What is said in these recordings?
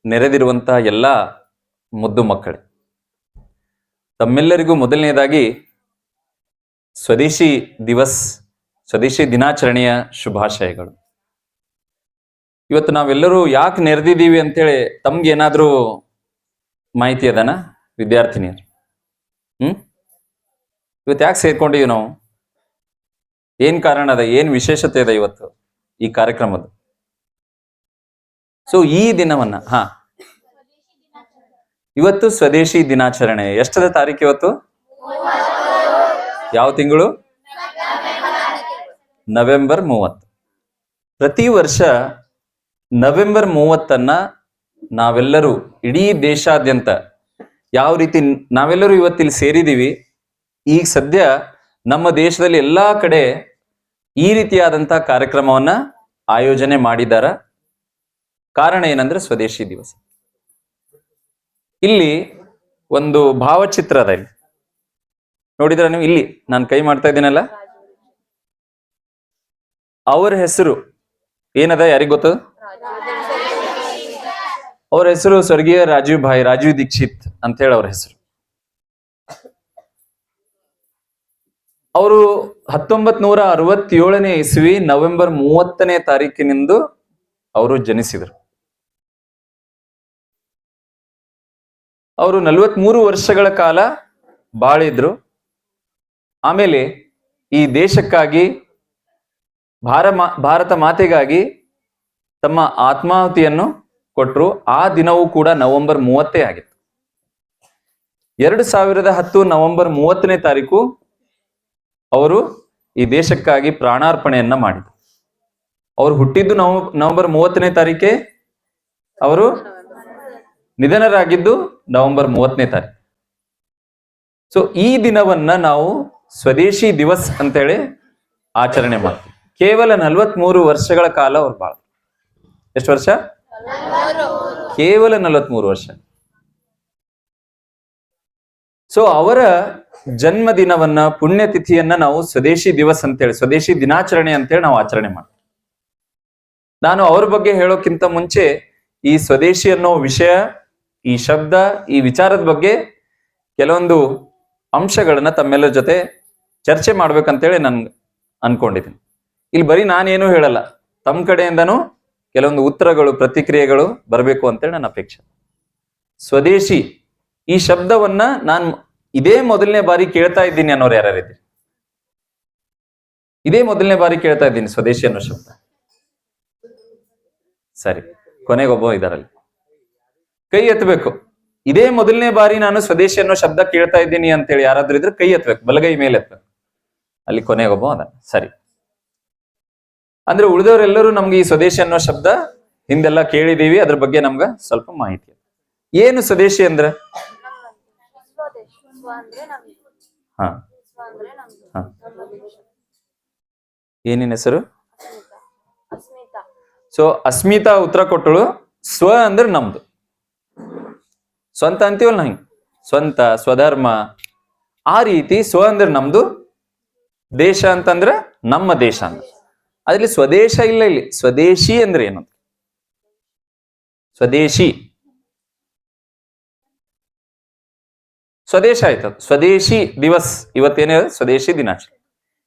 ನೆರೆದಿರುವಂತಹ ಎಲ್ಲ ಮುದ್ದು ಮಕ್ಕಳೇ, ತಮ್ಮೆಲ್ಲರಿಗೂ ಮೊದಲನೇದಾಗಿ ಸ್ವದೇಶಿ ದಿವಸ್ ಸ್ವದೇಶಿ ದಿನಾಚರಣೆಯ ಶುಭಾಶಯಗಳು. ಇವತ್ತು ನಾವೆಲ್ಲರೂ ಯಾಕೆ ನೆರೆದಿದ್ದೀವಿ ಅಂತೇಳಿ ತಮ್ಗೆ ಏನಾದ್ರೂ ಮಾಹಿತಿ ಅದನ ವಿದ್ಯಾರ್ಥಿನಿಯರು? ಇವತ್ತು ಯಾಕೆ ಸೇರ್ಕೊಂಡಿವಿ ನಾವು? ಏನ್ ಕಾರಣ ಅದ, ಏನ್ ವಿಶೇಷತೆ ಇದೆ ಇವತ್ತು ಈ ಕಾರ್ಯಕ್ರಮದ? ಸೊ ಈ ದಿನವನ್ನ ಇವತ್ತು ಸ್ವದೇಶಿ ದಿನಾಚರಣೆ. ಎಷ್ಟದ ತಾರೀಕು ಇವತ್ತು? ಯಾವ ತಿಂಗಳು? ನವೆಂಬರ್ 30. ಪ್ರತಿ ವರ್ಷ ನವೆಂಬರ್ 30 ನಾವೆಲ್ಲರೂ ಇಡೀ ದೇಶಾದ್ಯಂತ ಯಾವ ರೀತಿ ನಾವೆಲ್ಲರೂ ಇವತ್ತಿಲ್ಲಿ ಸೇರಿದೀವಿ, ಈಗ ಸದ್ಯ ನಮ್ಮ ದೇಶದಲ್ಲಿ ಎಲ್ಲಾ ಕಡೆ ಈ ರೀತಿಯಾದಂತ ಕಾರ್ಯಕ್ರಮವನ್ನ ಆಯೋಜನೆ ಮಾಡಿದಾರ. ಕಾರಣ ಏನಂದ್ರೆ ಸ್ವದೇಶಿ ದಿವಸ. ಇಲ್ಲಿ ಒಂದು ಭಾವಚಿತ್ರ ಅದ, ಇಲ್ಲಿ ನೋಡಿದ್ರ ನೀವು? ಇಲ್ಲಿ ನಾನು ಕೈ ಮಾಡ್ತಾ ಇದ್ದೀನಲ್ಲ, ಅವರ ಹೆಸರು ಏನದ ಯಾರಿಗ ಗೊತ್ತು? ಅವ್ರ ಹೆಸರು ಸ್ವರ್ಗೀಯ ರಾಜೀವ್ ದೀಕ್ಷಿತ್ ಅಂತ ಹೇಳಿ ಅವ್ರ ಹೆಸರು. ಅವರು 1967ನೇ ಇಸ್ವಿ ನವೆಂಬರ್ 30ನೇ ತಾರೀಕಿನಿಂದ ಅವರು ಜನಿಸಿದರು. ಅವರು 43 ವರ್ಷಗಳ ಕಾಲ ಬಾಳಿದ್ರು. ಆಮೇಲೆ ಈ ದೇಶಕ್ಕಾಗಿ ಭಾರತ ಮಾತೆಗಾಗಿ ತಮ್ಮ ಆತ್ಮಾಹುತಿಯನ್ನು ಕೊಟ್ಟರು. ಆ ದಿನವೂ ಕೂಡ ನವೆಂಬರ್ 30 ಆಗಿತ್ತು. 2010 ನವೆಂಬರ್ 30ನೇ ತಾರೀಕು ಅವರು ಈ ದೇಶಕ್ಕಾಗಿ ಪ್ರಾಣಾರ್ಪಣೆಯನ್ನ ಮಾಡಿದರು. ಅವರು ಹುಟ್ಟಿದ್ದು ನವೆಂಬರ್ 30ನೇ ತಾರೀಕೆ, ಅವರು ನಿಧನರಾಗಿದ್ದು ನವೆಂಬರ್ 30ನೇ ತಾರೀಕು. ಸೊ ಈ ದಿನವನ್ನ ನಾವು ಸ್ವದೇಶಿ ದಿವಸ್ ಅಂತೇಳಿ ಆಚರಣೆ ಮಾಡ್ತೀವಿ. ಕೇವಲ 43 ವರ್ಷಗಳ ಕಾಲ ಅವ್ರು ಬಾಳ. ಎಷ್ಟು ವರ್ಷ? ಕೇವಲ 43 ವರ್ಷ. ಸೊ ಅವರ ಜನ್ಮ ದಿನವನ್ನ, ಪುಣ್ಯತಿಥಿಯನ್ನ ನಾವು ಸ್ವದೇಶಿ ದಿವಸ್ ಅಂತೇಳಿ, ಸ್ವದೇಶಿ ದಿನಾಚರಣೆ ಅಂತೇಳಿ ನಾವು ಆಚರಣೆ ಮಾಡ್ತೀವಿ. ನಾನು ಅವ್ರ ಬಗ್ಗೆ ಹೇಳೋಕ್ಕಿಂತ ಮುಂಚೆ ಈ ಸ್ವದೇಶಿ ಅನ್ನೋ ವಿಷಯ, ಈ ಶಬ್ದ, ಈ ವಿಚಾರದ ಬಗ್ಗೆ ಕೆಲವೊಂದು ಅಂಶಗಳನ್ನ ತಮ್ಮೆಲ್ಲರ ಜೊತೆ ಚರ್ಚೆ ಮಾಡ್ಬೇಕಂತೇಳಿ ನಾನು ಅನ್ಕೊಂಡಿದ್ದೀನಿ. ಇಲ್ಲಿ ಬರೀ ನಾನೇನು ಹೇಳಲ್ಲ, ತಮ್ಮ ಕಡೆಯಿಂದನೂ ಕೆಲವೊಂದು ಉತ್ತರಗಳು, ಪ್ರತಿಕ್ರಿಯೆಗಳು ಬರಬೇಕು ಅಂತೇಳಿ ನನ್ನ ಅಪೇಕ್ಷೆ. ಸ್ವದೇಶಿ ಈ ಶಬ್ದವನ್ನ ನಾನು ಇದೇ ಮೊದಲನೇ ಬಾರಿ ಕೇಳ್ತಾ ಇದ್ದೀನಿ ಅನ್ನೋರು ಯಾರ್ಯಾರಿದ್ದೀರಿ? ಇದೇ ಮೊದಲನೇ ಬಾರಿ ಕೇಳ್ತಾ ಇದ್ದೀನಿ ಸ್ವದೇಶಿ ಅನ್ನೋ ಶಬ್ದ. ಸರಿ, ಕೊನೆಗೊಬ್ಬ ಇದಾರಲ್ಲಿ ಕೈ ಎತ್ತಬೇಕು. ಇದೇ ಮೊದಲನೇ ಬಾರಿ ನಾನು ಸ್ವದೇಶಿ ಅನ್ನೋ ಶಬ್ದ ಕೇಳ್ತಾ ಇದ್ದೀನಿ ಅಂತೇಳಿ ಯಾರಾದ್ರೂ ಇದ್ರೆ ಕೈ ಎತ್ತಬೇಕು, ಬಲಗೈ ಮೇಲೆ ಎತ್ತಬೇಕು. ಅಲ್ಲಿ ಕೊನೆಗೊಬ್ಬ ಅದ. ಸರಿ, ಅಂದ್ರೆ ಉಳಿದವರೆಲ್ಲರೂ ನಮ್ಗೆ ಈ ಸ್ವದೇಶಿ ಅನ್ನೋ ಶಬ್ದ ಹಿಂದೆಲ್ಲ ಕೇಳಿದೀವಿ, ಅದ್ರ ಬಗ್ಗೆ ನಮ್ಗ ಸ್ವಲ್ಪ ಮಾಹಿತಿ. ಏನು ಸ್ವದೇಶಿ ಅಂದ್ರೆ? ಏನಿನ ಹೆಸರು? ಸೊ ಅಸ್ಮಿತಾ ಉತ್ತರ ಕೊಟ್ಟಳು. ಸ್ವ ಅಂದ್ರೆ ನಮ್ದು, ಸ್ವಂತ ಅಂತೀವಲ್ಲ ನಂಗೆ, ಸ್ವಂತ, ಸ್ವಧರ್ಮ, ಆ ರೀತಿ ಸ್ವ ಅಂದ್ರೆ ನಮ್ದು, ದೇಶ ಅಂತಂದ್ರೆ ನಮ್ಮ ದೇಶ ಅಂತ. ಅದ್ರಲ್ಲಿ ಸ್ವದೇಶ ಇಲ್ಲ, ಇಲ್ಲಿ ಸ್ವದೇಶಿ ಅಂದ್ರೆ ಏನು? ಸ್ವದೇಶಿ ಸ್ವದೇಶ ಆಯ್ತು. ಸ್ವದೇಶಿ ದಿವಸ್ ಇವತ್ತೇನೇ ಸ್ವದೇಶಿ ದಿನಾಚರಣೆ.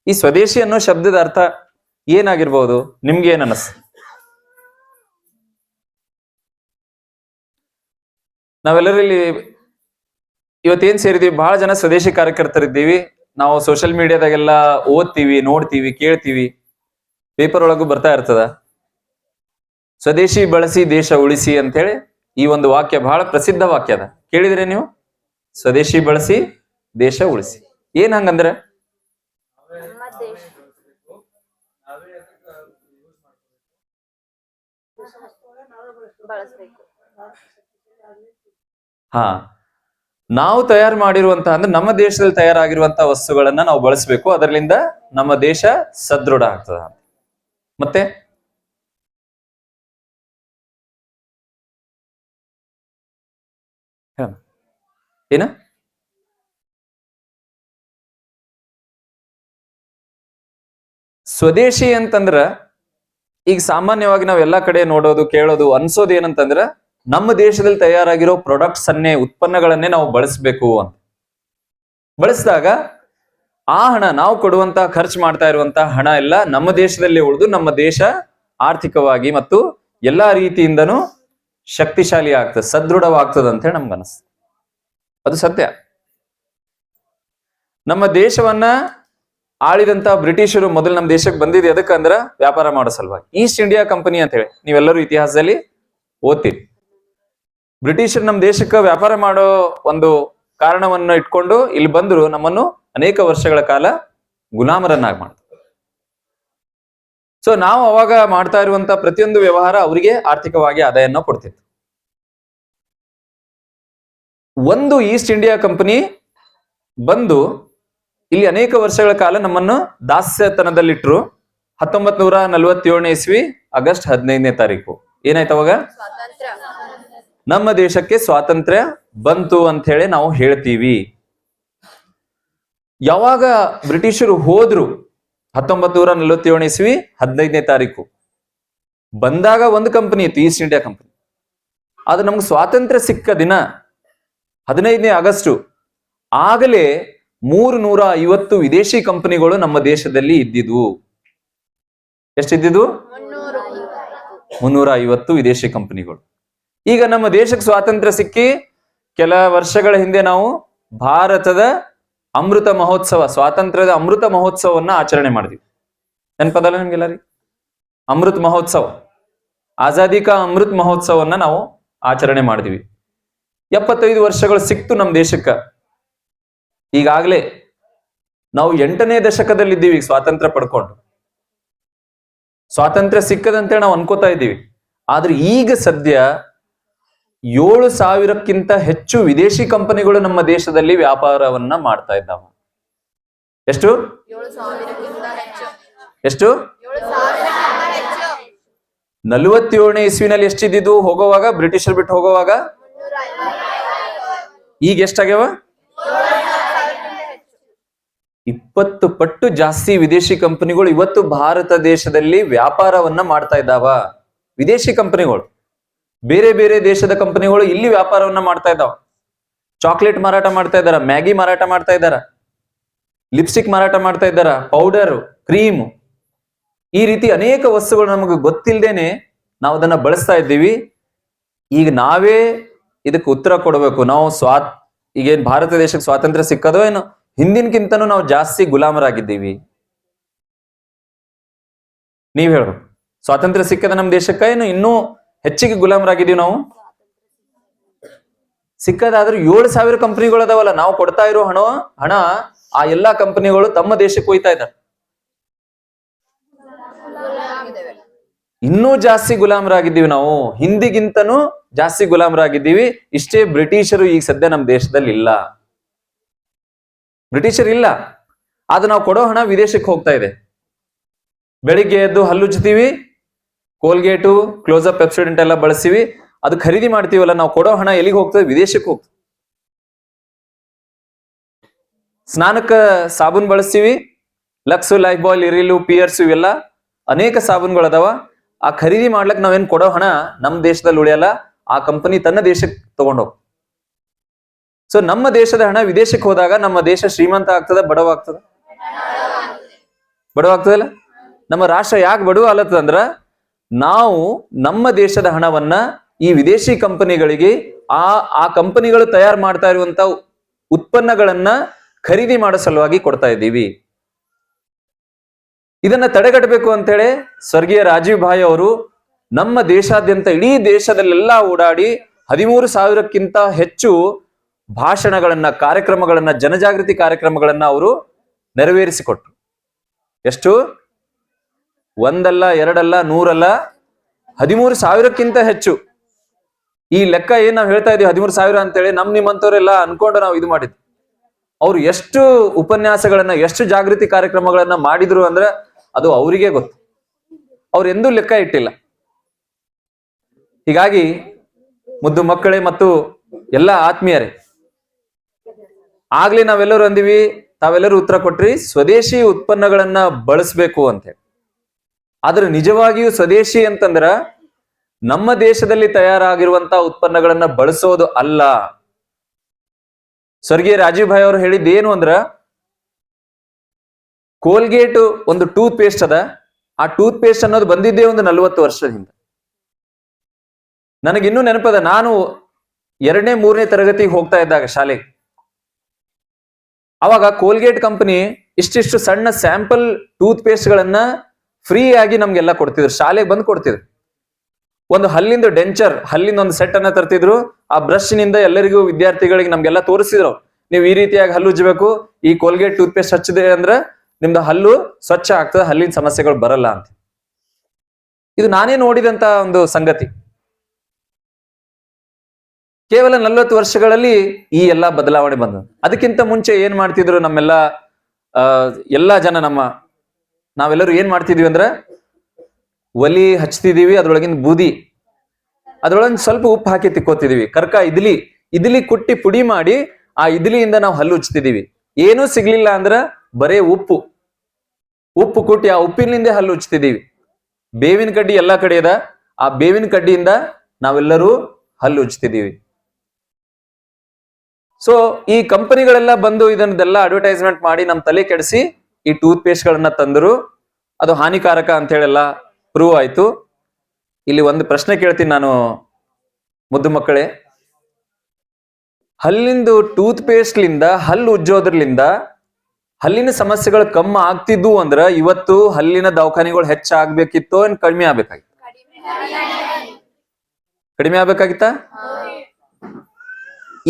ಈ ಸ್ವದೇಶಿ ಅನ್ನೋ ಶಬ್ದದ ಅರ್ಥ ಏನಾಗಿರ್ಬೋದು? ನಿಮ್ಗೆ ಏನ್ ಅನಸ್ತು? ನಾವೆಲ್ಲರೂ ಇಲ್ಲಿ ಇವತ್ತೇನ್ ಸೇರಿದೀವಿ, ಬಹಳ ಜನ ಸ್ವದೇಶಿ ಕಾರ್ಯಕರ್ತರಿದ್ದೀವಿ. ನಾವು ಸೋಷಿಯಲ್ ಮೀಡಿಯಾದಾಗೆಲ್ಲ ಓದ್ತೀವಿ, ನೋಡ್ತೀವಿ, ಕೇಳ್ತೀವಿ, ಪೇಪರ್ ಒಳಗೂ ಬರ್ತಾ ಇರ್ತದ. ಸ್ವದೇಶಿ ಬಳಸಿ ದೇಶ ಉಳಿಸಿ ಅಂತೇಳಿ ಈ ಒಂದು ವಾಕ್ಯ ಬಹಳ ಪ್ರಸಿದ್ಧ ವಾಕ್ಯ ಅದ. ಕೇಳಿದ್ರೆ ನೀವು? ಸ್ವದೇಶಿ ಬಳಸಿ ದೇಶ ಉಳಿಸಿ. ಏನ್ ಹಂಗಂದ್ರೆ? ನಾವು ತಯಾರು ಮಾಡಿರುವಂತಹ, ಅಂದ್ರೆ ನಮ್ಮ ದೇಶದಲ್ಲಿ ತಯಾರಾಗಿರುವಂತಹ ವಸ್ತುಗಳನ್ನ ನಾವು ಬಳಸಬೇಕು. ಅದರಿಂದ ನಮ್ಮ ದೇಶ ಸದೃಢ ಆಗ್ತದ. ಮತ್ತೆ ಏನ ಸ್ವದೇಶಿ ಅಂತಂದ್ರ ಈಗ ಸಾಮಾನ್ಯವಾಗಿ ನಾವ್ ಎಲ್ಲಾ ಕಡೆ ನೋಡೋದು ಕೇಳೋದು ಅನ್ಸೋದು ಏನಂತಂದ್ರ ನಮ್ಮ ದೇಶದಲ್ಲಿ ತಯಾರಾಗಿರೋ ಪ್ರಾಡಕ್ಟ್ಸ್ ಅನ್ನೇ ಉತ್ಪನ್ನಗಳನ್ನೇ ನಾವು ಬಳಸಬೇಕು ಅಂತ. ಬಳಸಿದಾಗ ಆ ಹಣ ನಾವು ಕೊಡುವಂತ ಖರ್ಚು ಮಾಡ್ತಾ ಇರುವಂತಹ ಹಣ ಎಲ್ಲ ನಮ್ಮ ದೇಶದಲ್ಲಿ ಉಳಿದು ನಮ್ಮ ದೇಶ ಆರ್ಥಿಕವಾಗಿ ಮತ್ತು ಎಲ್ಲಾ ರೀತಿಯಿಂದನೂ ಶಕ್ತಿಶಾಲಿ ಆಗ್ತದೆ, ಸದೃಢವಾಗ್ತದೆ ಅಂತ ಹೇಳಿ ನಮ್ಗೆ ಅನಿಸ್ತದೆ. ಅದು ಸತ್ಯ. ನಮ್ಮ ದೇಶವನ್ನ ಆಳಿದಂತ ಬ್ರಿಟಿಷರು ಮೊದಲು ನಮ್ಮ ದೇಶಕ್ಕೆ ಬಂದಿದೆ ಎದಕ್ಕಂದ್ರ ವ್ಯಾಪಾರ ಮಾಡೋ ಸಲುವಾಗಿ. ಈಸ್ಟ್ ಇಂಡಿಯಾ ಕಂಪನಿ ಅಂತ ಹೇಳಿ ನೀವೆಲ್ಲರೂ ಇತಿಹಾಸದಲ್ಲಿ ಓದ್ತೀರಿ. ಬ್ರಿಟಿಷರು ನಮ್ಮ ದೇಶಕ್ಕೆ ವ್ಯಾಪಾರ ಮಾಡೋ ಒಂದು ಕಾರಣವನ್ನು ಇಟ್ಕೊಂಡು ಇಲ್ಲಿ ಬಂದ್ರು ನಮ್ಮನ್ನು ಅನೇಕ ವರ್ಷಗಳ ಕಾಲ ಗುಲಾಮರನ್ನಾಗಿ ಮಾಡ್ತಾರೆ. ಸೊ ನಾವು ಅವಾಗ ಮಾಡ್ತಾ ಇರುವಂತ ಪ್ರತಿಯೊಂದು ವ್ಯವಹಾರ ಅವರಿಗೆ ಆರ್ಥಿಕವಾಗಿ ಆದಾಯನ ಕೊಡ್ತಿತ್ತು. ಒಂದು ಈಸ್ಟ್ ಇಂಡಿಯಾ ಕಂಪನಿ ಬಂದು ಇಲ್ಲಿ ಅನೇಕ ವರ್ಷಗಳ ಕಾಲ ನಮ್ಮನ್ನು ದಾಸ್ಯತನದಲ್ಲಿಟ್ರು. 1947 ಇಸ್ವಿ ಆಗಸ್ಟ್ 15ನೇ ತಾರೀಕು ಏನಾಯ್ತು? ಅವಾಗ ನಮ್ಮ ದೇಶಕ್ಕೆ ಸ್ವಾತಂತ್ರ್ಯ ಬಂತು ಅಂತ ಹೇಳಿ ನಾವು ಹೇಳ್ತೀವಿ. ಯಾವಾಗ ಬ್ರಿಟಿಷರು ಹೋದ್ರು 1947 ಇಸ್ವಿ 15ನೇ ತಾರೀಕು ಬಂದಾಗ ಒಂದು ಕಂಪನಿ ಇತ್ತು, ಈಸ್ಟ್ ಇಂಡಿಯಾ ಕಂಪನಿ. ಅದು ನಮ್ಗೆ ಸ್ವಾತಂತ್ರ್ಯ ಸಿಕ್ಕ ದಿನ 15ನೇ ಆಗಸ್ಟು ಆಗಲೇ 350 ವಿದೇಶಿ ಕಂಪನಿಗಳು ನಮ್ಮ ದೇಶದಲ್ಲಿ ಇದ್ದಿದ್ವು. ಎಷ್ಟಿದ್ದು? 350 ವಿದೇಶಿ ಕಂಪನಿಗಳು. ಈಗ ನಮ್ಮ ದೇಶಕ್ಕೆ ಸ್ವಾತಂತ್ರ್ಯ ಸಿಕ್ಕಿ ಕೆಲ ವರ್ಷಗಳ ಹಿಂದೆ ನಾವು ಭಾರತದ ಅಮೃತ ಮಹೋತ್ಸವ, ಸ್ವಾತಂತ್ರ್ಯದ ಅಮೃತ ಮಹೋತ್ಸವವನ್ನ ಆಚರಣೆ ಮಾಡಿದ್ವಿ. ನೆನಪದಲ್ಲ ನಿಮ್ಗೆಲ್ಲರಿ? ಅಮೃತ್ ಮಹೋತ್ಸವ, ಆಜಾದಿ ಕಾ ಅಮೃತ್ ಮಹೋತ್ಸವನ್ನ ನಾವು ಆಚರಣೆ ಮಾಡಿದ್ವಿ. 75 ವರ್ಷಗಳು ಸಿಕ್ತು ನಮ್ಮ ದೇಶಕ್ಕ. ಈಗಾಗಲೇ ನಾವು 8ನೇ ದಶಕದಲ್ಲಿದ್ದೀವಿ ಸ್ವಾತಂತ್ರ್ಯ ಪಡ್ಕೊಂಡು. ಸ್ವಾತಂತ್ರ್ಯ ಸಿಕ್ಕದಂತೇಳಿ ನಾವು ಅನ್ಕೋತಾ ಇದ್ದೀವಿ. ಆದ್ರೆ ಈಗ ಸದ್ಯ 7,000ಕ್ಕಿಂತ ಹೆಚ್ಚು ವಿದೇಶಿ ಕಂಪನಿಗಳು ನಮ್ಮ ದೇಶದಲ್ಲಿ ವ್ಯಾಪಾರವನ್ನ ಮಾಡ್ತಾ ಇದ್ದಾವೆ. ಎಷ್ಟು? 47ನೇ ಇಸ್ವಿನಲ್ಲಿ ಎಷ್ಟಿದ್ದು ಹೋಗುವಾಗ, ಬ್ರಿಟಿಷರ್ ಬಿಟ್ಟು ಹೋಗುವಾಗ? ಈಗ ಎಷ್ಟಾಗ್ಯಾವ? 20 ಪಟ್ಟು ಜಾಸ್ತಿ ವಿದೇಶಿ ಕಂಪನಿಗಳು ಇವತ್ತು ಭಾರತ ದೇಶದಲ್ಲಿ ವ್ಯಾಪಾರವನ್ನ ಮಾಡ್ತಾ ಇದ್ದಾವ. ವಿದೇಶಿ ಕಂಪನಿಗಳು, ಬೇರೆ ಬೇರೆ ದೇಶದ ಕಂಪನಿಗಳು ಇಲ್ಲಿ ವ್ಯಾಪಾರವನ್ನ ಮಾಡ್ತಾ ಇದ್ದಾವ. ಚಾಕ್ಲೇಟ್ ಮಾರಾಟ ಮಾಡ್ತಾ ಇದ್ದಾರ, ಮ್ಯಾಗಿ ಮಾರಾಟ ಮಾಡ್ತಾ ಇದ್ದಾರ, ಲಿಪ್ಸ್ಟಿಕ್ ಮಾರಾಟ ಮಾಡ್ತಾ ಇದ್ದಾರ, ಪೌಡರ್, ಕ್ರೀಮ್, ಈ ರೀತಿ ಅನೇಕ ವಸ್ತುಗಳು ನಮಗೆ ಗೊತ್ತಿಲ್ಲದೇನೆ ನಾವು ಅದನ್ನ ಬಳಸ್ತಾ ಇದ್ದೀವಿ. ಈಗ ನಾವೇ ಇದಕ್ಕೆ ಉತ್ತರ ಕೊಡಬೇಕು. ನಾವು ಈಗೇನ್ ಭಾರತ ದೇಶಕ್ಕೆ ಸ್ವಾತಂತ್ರ್ಯ ಸಿಕ್ಕದೋ ಏನು, ಹಿಂದಿನಕ್ಕಿಂತನೂ ನಾವು ಜಾಸ್ತಿ ಗುಲಾಮರಾಗಿದ್ದೀವಿ. ನೀವ್ ಹೇಳ್ಬೇಕು, ಸ್ವಾತಂತ್ರ್ಯ ಸಿಕ್ಕದ ನಮ್ಮ ದೇಶಕ್ಕ ಏನು ಇನ್ನೂ ಹೆಚ್ಚಿಗೆ ಗುಲಾಮರಾಗಿದ್ದೀವಿ ನಾವು? ಸಿಕ್ಕದಾದ್ರೂ 7,000 ಕಂಪನಿಗಳು ಅದಾವಲ್ಲ, ನಾವು ಕೊಡ್ತಾ ಇರೋ ಹಣ ಆ ಎಲ್ಲಾ ಕಂಪನಿಗಳು ತಮ್ಮ ದೇಶಕ್ಕೆ ಹೋಯ್ತಾ ಇದ್ದಾರೆ. ಇನ್ನೂ ಜಾಸ್ತಿ ಗುಲಾಮರಾಗಿದ್ದೀವಿ ನಾವು, ಹಿಂದಿಗಿಂತನೂ ಜಾಸ್ತಿ ಗುಲಾಮರಾಗಿದ್ದೀವಿ. ಇಷ್ಟೇ ಬ್ರಿಟಿಷರು ಈಗ ಸದ್ಯ ನಮ್ಮ ದೇಶದಲ್ಲಿ ಇಲ್ಲ. ಬ್ರಿಟಿಷರ್ ಇಲ್ಲ, ಆದ್ರೆ ನಾವು ಕೊಡೋ ಹಣ ವಿದೇಶಕ್ಕೆ ಹೋಗ್ತಾ ಇದೆ. ಬೆಳಿಗ್ಗೆ ಎದ್ದು ಹಲ್ಲುಜ್ತೀವಿ, ಕೋಲ್ಗೇಟು, ಕ್ಲೋಸಪ್, ಪೆಪ್ಸೋಡೆಂಟ್ ಎಲ್ಲ ಬಳಸ್ತೀವಿ, ಅದು ಖರೀದಿ ಮಾಡ್ತೀವಲ್ಲ, ನಾವು ಕೊಡೋ ಹಣ ಎಲ್ಲಿಗೆ ಹೋಗ್ತದೆ? ವಿದೇಶಕ್ಕೆ ಹೋಗ್ತದೆ. ಸ್ನಾನಕ್ಕೆ ಸಾಬೂನ್ ಬಳಸ್ತೀವಿ, ಲಕ್ಸ್, ಲೈಫ್ ಬಾಯ್, ಲಿರಿಲು, ಪಿಯರ್ಸ್, ಇವೆಲ್ಲ ಅನೇಕ ಸಾಬೂನ್ಗಳು ಅದಾವ. ಆ ಖರೀದಿ ಮಾಡ್ಲಕ್ ನಾವೇನ್ ಕೊಡೋ ಹಣ ನಮ್ಮ ದೇಶದಲ್ಲಿ ಉಳಿಯಲ್ಲ, ಆ ಕಂಪನಿ ತನ್ನ ದೇಶಕ್ಕೆ ತಗೊಂಡೋಗ್. ಸೊ ನಮ್ಮ ದೇಶದ ಹಣ ವಿದೇಶಕ್ಕೆ ಹೋದಾಗ ನಮ್ಮ ದೇಶ ಶ್ರೀಮಂತ ಆಗ್ತದ, ಬಡವಾಗ್ತದ? ಬಡವಾಗ್ತದಲ್ಲ. ನಮ್ಮ ರಾಷ್ಟ್ರ ಯಾಕೆ ಬಡವ ಅಲ್ಲತ್ತಂದ್ರ ನಾವು ನಮ್ಮ ದೇಶದ ಹಣವನ್ನ ಈ ವಿದೇಶಿ ಕಂಪನಿಗಳಿಗೆ, ಆ ಕಂಪನಿಗಳು ತಯಾರು ಮಾಡ್ತಾ ಇರುವಂತ ಉತ್ಪನ್ನಗಳನ್ನ ಖರೀದಿ ಮಾಡೋ ಸಲುವಾಗಿ ಕೊಡ್ತಾ ಇದ್ದೀವಿ. ಇದನ್ನ ತಡೆಗಟ್ಟಬೇಕು ಅಂತೇಳಿ ಸ್ವರ್ಗೀಯ ರಾಜೀವ್ ಭಾಯ್ ಅವರು ನಮ್ಮ ದೇಶಾದ್ಯಂತ ಇಡೀ ದೇಶದಲ್ಲೆಲ್ಲ ಓಡಾಡಿ 13,000ಕ್ಕಿಂತ ಹೆಚ್ಚು ಭಾಷಣಗಳನ್ನ, ಕಾರ್ಯಕ್ರಮಗಳನ್ನ, ಜನಜಾಗೃತಿ ಕಾರ್ಯಕ್ರಮಗಳನ್ನ ಅವರು ನೆರವೇರಿಸಿಕೊಟ್ರು. ಎಷ್ಟು? ಒಂದಲ್ಲ, ಎರಡಲ್ಲ, 100 ಅಲ್ಲ, 13,000ಕ್ಕಿಂತ ಹೆಚ್ಚು. ಈ ಲೆಕ್ಕ ಏನ್ ನಾವು ಹೇಳ್ತಾ ಇದೀವಿ 13,000 ಅಂತೇಳಿ ನಿಮ್ಮಂತವ್ರೆಲ್ಲ ಅನ್ಕೊಂಡು ನಾವು ಇದು ಮಾಡಿದ್ವಿ. ಅವ್ರು ಎಷ್ಟು ಉಪನ್ಯಾಸಗಳನ್ನ, ಎಷ್ಟು ಜಾಗೃತಿ ಕಾರ್ಯಕ್ರಮಗಳನ್ನ ಮಾಡಿದ್ರು ಅಂದ್ರೆ ಅದು ಅವರಿಗೆ ಗೊತ್ತು. ಅವ್ರು ಎಂದೂ ಲೆಕ್ಕ ಇಟ್ಟಿಲ್ಲ. ಹೀಗಾಗಿ ಮುದ್ದು ಮಕ್ಕಳೇ ಮತ್ತು ಎಲ್ಲ ಆತ್ಮೀಯರೇ, ಆಗ್ಲೇ ನಾವೆಲ್ಲರೂ ಅಂದಿವಿ, ತಾವೆಲ್ಲರೂ ಉತ್ತರ ಕೊಟ್ರಿ, ಸ್ವದೇಶಿ ಉತ್ಪನ್ನಗಳನ್ನ ಬಳಸಬೇಕು ಅಂತ ಹೇಳಿ. ಆದ್ರೆ ನಿಜವಾಗಿಯೂ ಸ್ವದೇಶಿ ಅಂತಂದ್ರ ನಮ್ಮ ದೇಶದಲ್ಲಿ ತಯಾರಾಗಿರುವಂತ ಉತ್ಪನ್ನಗಳನ್ನ ಬಳಸೋದು ಅಲ್ಲ. ಸ್ವರ್ಗೀಯ ರಾಜೀವ್ ಭಾಯ್ ಅವರು ಹೇಳಿದ್ದು ಏನು ಅಂದ್ರ, ಕೋಲ್ಗೇಟ್ ಒಂದು ಟೂತ್ ಪೇಸ್ಟ್ ಅದ, ಆ ಟೂತ್ ಪೇಸ್ಟ್ ಅನ್ನೋದು ಬಂದಿದ್ದೇ ಒಂದು 40 ವರ್ಷದಿಂದ. ನನಗಿನ್ನೂ ನೆನಪದ, ನಾನು 2ನೇ 3ನೇ ತರಗತಿಗೆ ಹೋಗ್ತಾ ಇದ್ದಾಗ ಶಾಲೆಗೆ, ಅವಾಗ ಕೋಲ್ಗೇಟ್ ಕಂಪನಿ ಇಷ್ಟಿಷ್ಟು ಸಣ್ಣ ಸ್ಯಾಂಪಲ್ ಟೂತ್ ಪೇಸ್ಟ್ ಗಳನ್ನ ಫ್ರೀ ಆಗಿ ನಮ್ಗೆಲ್ಲ ಕೊಡ್ತಿದ್ರು, ಶಾಲೆಗೆ ಬಂದು ಕೊಡ್ತಿದ್ರು. ಒಂದು ಹಲ್ಲಿಂದ ಡೆಂಚರ್, ಹಲ್ಲಿಂದ ಒಂದು ಸೆಟ್ ಅನ್ನ ತರ್ತಿದ್ರು. ಆ ಬ್ರಷ್ ನಿಂದ ಎಲ್ಲರಿಗೂ ವಿದ್ಯಾರ್ಥಿಗಳಿಗೆ ನಮ್ಗೆಲ್ಲ ತೋರಿಸಿದ್ರು, ನೀವು ಈ ರೀತಿಯಾಗಿ ಹಲ್ಲು ಉಜ್ಜಬೇಕು, ಈ ಕೋಲ್ಗೇಟ್ ಟೂತ್ ಪೇಸ್ಟ್ ಹಚ್ಚಿದೆ ಅಂದ್ರೆ ನಿಮ್ದು ಹಲ್ಲು ಸ್ವಚ್ಛ ಆಗ್ತದೆ, ಹಲ್ಲಿನ ಸಮಸ್ಯೆಗಳು ಬರಲ್ಲ ಅಂತ. ಇದು ನಾನೇ ನೋಡಿದಂತ ಒಂದು ಸಂಗತಿ. ಕೇವಲ 40 ವರ್ಷಗಳಲ್ಲಿ ಈ ಎಲ್ಲಾ ಬದಲಾವಣೆ ಬಂದ. ಅದಕ್ಕಿಂತ ಮುಂಚೆ ಏನ್ ಮಾಡ್ತಿದ್ರು ನಮ್ಮೆಲ್ಲ ಎಲ್ಲಾ ಜನ, ನಾವೆಲ್ಲರೂ ಏನ್ ಮಾಡ್ತಿದ್ವಿ ಅಂದ್ರ, ಒಲಿ ಹಚ್ತಿದೀವಿ, ಅದ್ರೊಳಗಿನ ಬೂದಿ, ಅದ್ರೊಳಗಿನ ಸ್ವಲ್ಪ ಉಪ್ಪು ಹಾಕಿ ತಿಕ್ಕೋತಿದೀವಿ. ಕರ್ಕ ಇದ್ಲಿ ಕುಟ್ಟಿ ಪುಡಿ ಮಾಡಿ ಆ ಇದ್ಲಿಯಿಂದ ನಾವು ಹಲ್ಲು ಉಜ್ತಿದೀವಿ. ಏನೂ ಸಿಗ್ಲಿಲ್ಲ ಅಂದ್ರ ಬರೇ ಉಪ್ಪು ಕುಟ್ಟಿ ಆ ಉಪ್ಪಿನಿಂದ ಹಲ್ಲು ಉಜ್ತಿದೀವಿ. ಬೇವಿನ ಕಡ್ಡಿ ಎಲ್ಲಾ ಕಡೆ ಅದ, ಆ ಬೇವಿನ ಕಡ್ಡಿಯಿಂದ ನಾವೆಲ್ಲರೂ ಹಲ್ಲು ಉಜ್ತಿದೀವಿ. ಸೊ ಈ ಕಂಪನಿಗಳೆಲ್ಲ ಬಂದು ಇದನ್ನೆಲ್ಲ ಅಡ್ವರ್ಟೈಸ್ಮೆಂಟ್ ಮಾಡಿ ನಮ್ ತಲೆ ಕೆಡಿಸಿ ಈ ಟೂತ್ ಪೇಸ್ಟ್ ಗಳನ್ನ ತಂದರು. ಅದು ಹಾನಿಕಾರಕ ಅಂತ ಹೇಳೆಲ್ಲ ಪ್ರೂವ್ ಆಯ್ತು. ಇಲ್ಲಿ ಒಂದು ಪ್ರಶ್ನೆ ಕೇಳ್ತೀನಿ ನಾನು, ಮುದ್ದು ಮಕ್ಕಳೇ, ಹಲ್ಲಿಂದು ಟೂತ್ ಪೇಸ್ಟ್ ಲಿಂದ ಹಲ್ಲು ಉಜ್ಜೋದ್ರಲಿಂದ ಹಲ್ಲಿನ ಸಮಸ್ಯೆಗಳು ಕಮ್ಮಿ ಆಗ್ತಿದ್ವು ಅಂದ್ರ ಇವತ್ತು ಹಲ್ಲಿನ ದವಾಖಾನೆಗಳು ಹೆಚ್ಚಾಗ್ಬೇಕಿತ್ತೋ ಏನ್ ಕಡಿಮೆ ಆಗ್ಬೇಕಾಗಿತ್ತು? ಕಡಿಮೆ ಆಗ್ಬೇಕಾಗಿತ್ತ?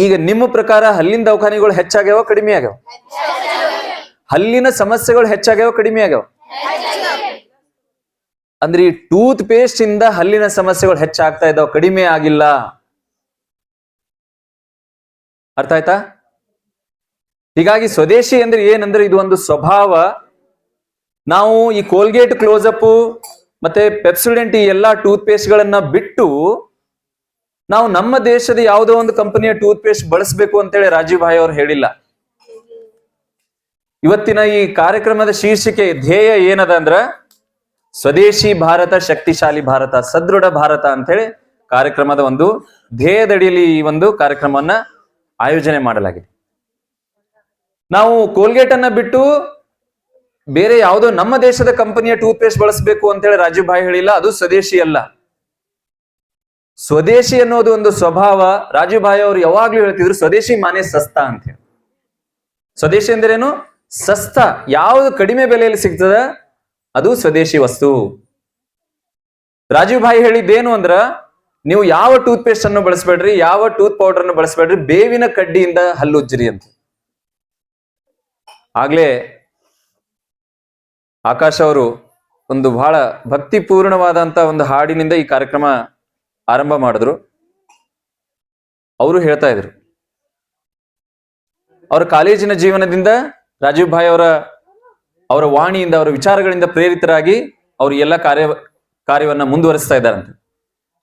ಈಗ ನಿಮ್ಮ ಪ್ರಕಾರ ಹಲ್ಲಿನ ದವಾಖಾನೆಗಳು ಹೆಚ್ಚಾಗ್ಯಾವ ಕಡಿಮೆ ಆಗ್ಯಾವ? ಹಲ್ಲಿನ ಸಮಸ್ಯೆಗಳು ಹೆಚ್ಚಾಗ್ಯಾವ ಕಡಿಮೆ ಆಗ್ಯಾವ? ಅಂದ್ರೆ ಈ ಟೂತ್ ಪೇಸ್ಟ್ ಇಂದ ಹಲ್ಲಿನ ಸಮಸ್ಯೆಗಳು ಹೆಚ್ಚಾಗ್ತಾ ಇದಾವ, ಕಡಿಮೆ ಆಗಿಲ್ಲ. ಅರ್ಥ ಆಯ್ತಾ? ಹೀಗಾಗಿ ಸ್ವದೇಶಿ ಅಂದ್ರೆ ಏನಂದ್ರೆ ಇದು ಒಂದು ಸ್ವಭಾವ. ನಾವು ಈ ಕೋಲ್ಗೇಟ್, ಕ್ಲೋಸಪ್ ಮತ್ತೆ ಪೆಪ್ಸೋಡೆಂಟ್ ಈ ಎಲ್ಲಾ ಟೂತ್ ಪೇಸ್ಟ್ ಗಳನ್ನ ಬಿಟ್ಟು ನಾವು ನಮ್ಮ ದೇಶದ ಯಾವುದೋ ಒಂದು ಕಂಪನಿಯ ಟೂತ್ ಪೇಸ್ಟ್ ಬಳಸಬೇಕು ಅಂತೇಳಿ ರಾಜೀವ್ ಭಾಯ್ ಅವರು ಹೇಳಿಲ್ಲ. ಇವತ್ತಿನ ಈ ಕಾರ್ಯಕ್ರಮದ ಶೀರ್ಷಿಕೆ, ಧ್ಯೇಯ ಏನದ ಅಂದ್ರ ಸ್ವದೇಶಿ ಭಾರತ, ಶಕ್ತಿಶಾಲಿ ಭಾರತ, ಸದೃಢ ಭಾರತ ಅಂತೇಳಿ ಕಾರ್ಯಕ್ರಮದ ಒಂದು ಧ್ಯೇಯದಡಿಯಲ್ಲಿ ಈ ಒಂದು ಕಾರ್ಯಕ್ರಮವನ್ನ ಆಯೋಜನೆ ಮಾಡಲಾಗಿದೆ. ನಾವು ಕೋಲ್ಗೇಟ್ ಅನ್ನ ಬಿಟ್ಟು ಬೇರೆ ಯಾವುದೋ ನಮ್ಮ ದೇಶದ ಕಂಪನಿಯ ಟೂತ್ ಪೇಸ್ಟ್ ಬಳಸಬೇಕು ಅಂತೇಳಿ ರಾಜೀವ್ ಭಾಯ್ ಹೇಳಿಲ್ಲ. ಅದು ಸ್ವದೇಶಿ ಅಲ್ಲ. ಸ್ವದೇಶಿ ಅನ್ನೋದು ಒಂದು ಸ್ವಭಾವ. ರಾಜೀವ್ ಭಾಯ್ ಅವರು ಯಾವಾಗ್ಲೂ ಹೇಳ್ತಿದ್ರು ಸ್ವದೇಶಿ ಮಾನೆ ಸಸ್ತಾ ಅಂತ ಹೇಳಿ. ಸ್ವದೇಶಿ ಅಂದ್ರೇನು? ಸಸ್ತಾ, ಯಾವುದು ಕಡಿಮೆ ಬೆಲೆಯಲ್ಲಿ ಸಿಗ್ತದ ಅದು ಸ್ವದೇಶಿ ವಸ್ತು. ರಾಜೀವ್ ಭಾಯ್ ಹೇಳಿದ್ದೇನು ಅಂದ್ರ, ನೀವು ಯಾವ ಟೂತ್ ಪೇಸ್ಟ್ ಅನ್ನು ಬಳಸಬೇಡ್ರಿ, ಯಾವ ಟೂತ್ ಪೌಡರ್ ಅನ್ನು ಬಳಸಬೇಡ್ರಿ, ಬೇವಿನ ಕಡ್ಡಿಯಿಂದ ಹಲ್ಲು ಉಜ್ಜಿರಿ ಅಂತ. ಆಗ್ಲೇ ಆಕಾಶ್ ಅವರು ಒಂದು ಬಹಳ ಭಕ್ತಿಪೂರ್ಣವಾದಂತ ಒಂದು ಹಾಡಿನಿಂದ ಈ ಕಾರ್ಯಕ್ರಮ ಆರಂಭ ಮಾಡಿದ್ರು. ಅವರು ಹೇಳ್ತಾ ಇದ್ರು, ಅವರ ಕಾಲೇಜಿನ ಜೀವನದಿಂದ ರಾಜೀವ್ ಭಾಯ್ ಅವರ ವಾಣಿಯಿಂದ, ಅವರ ವಿಚಾರಗಳಿಂದ ಪ್ರೇರಿತರಾಗಿ ಅವರು ಎಲ್ಲ ಕಾರ್ಯವನ್ನ ಮುಂದುವರಿಸ್ತಾ ಇದ್ದಾರಂತೆ.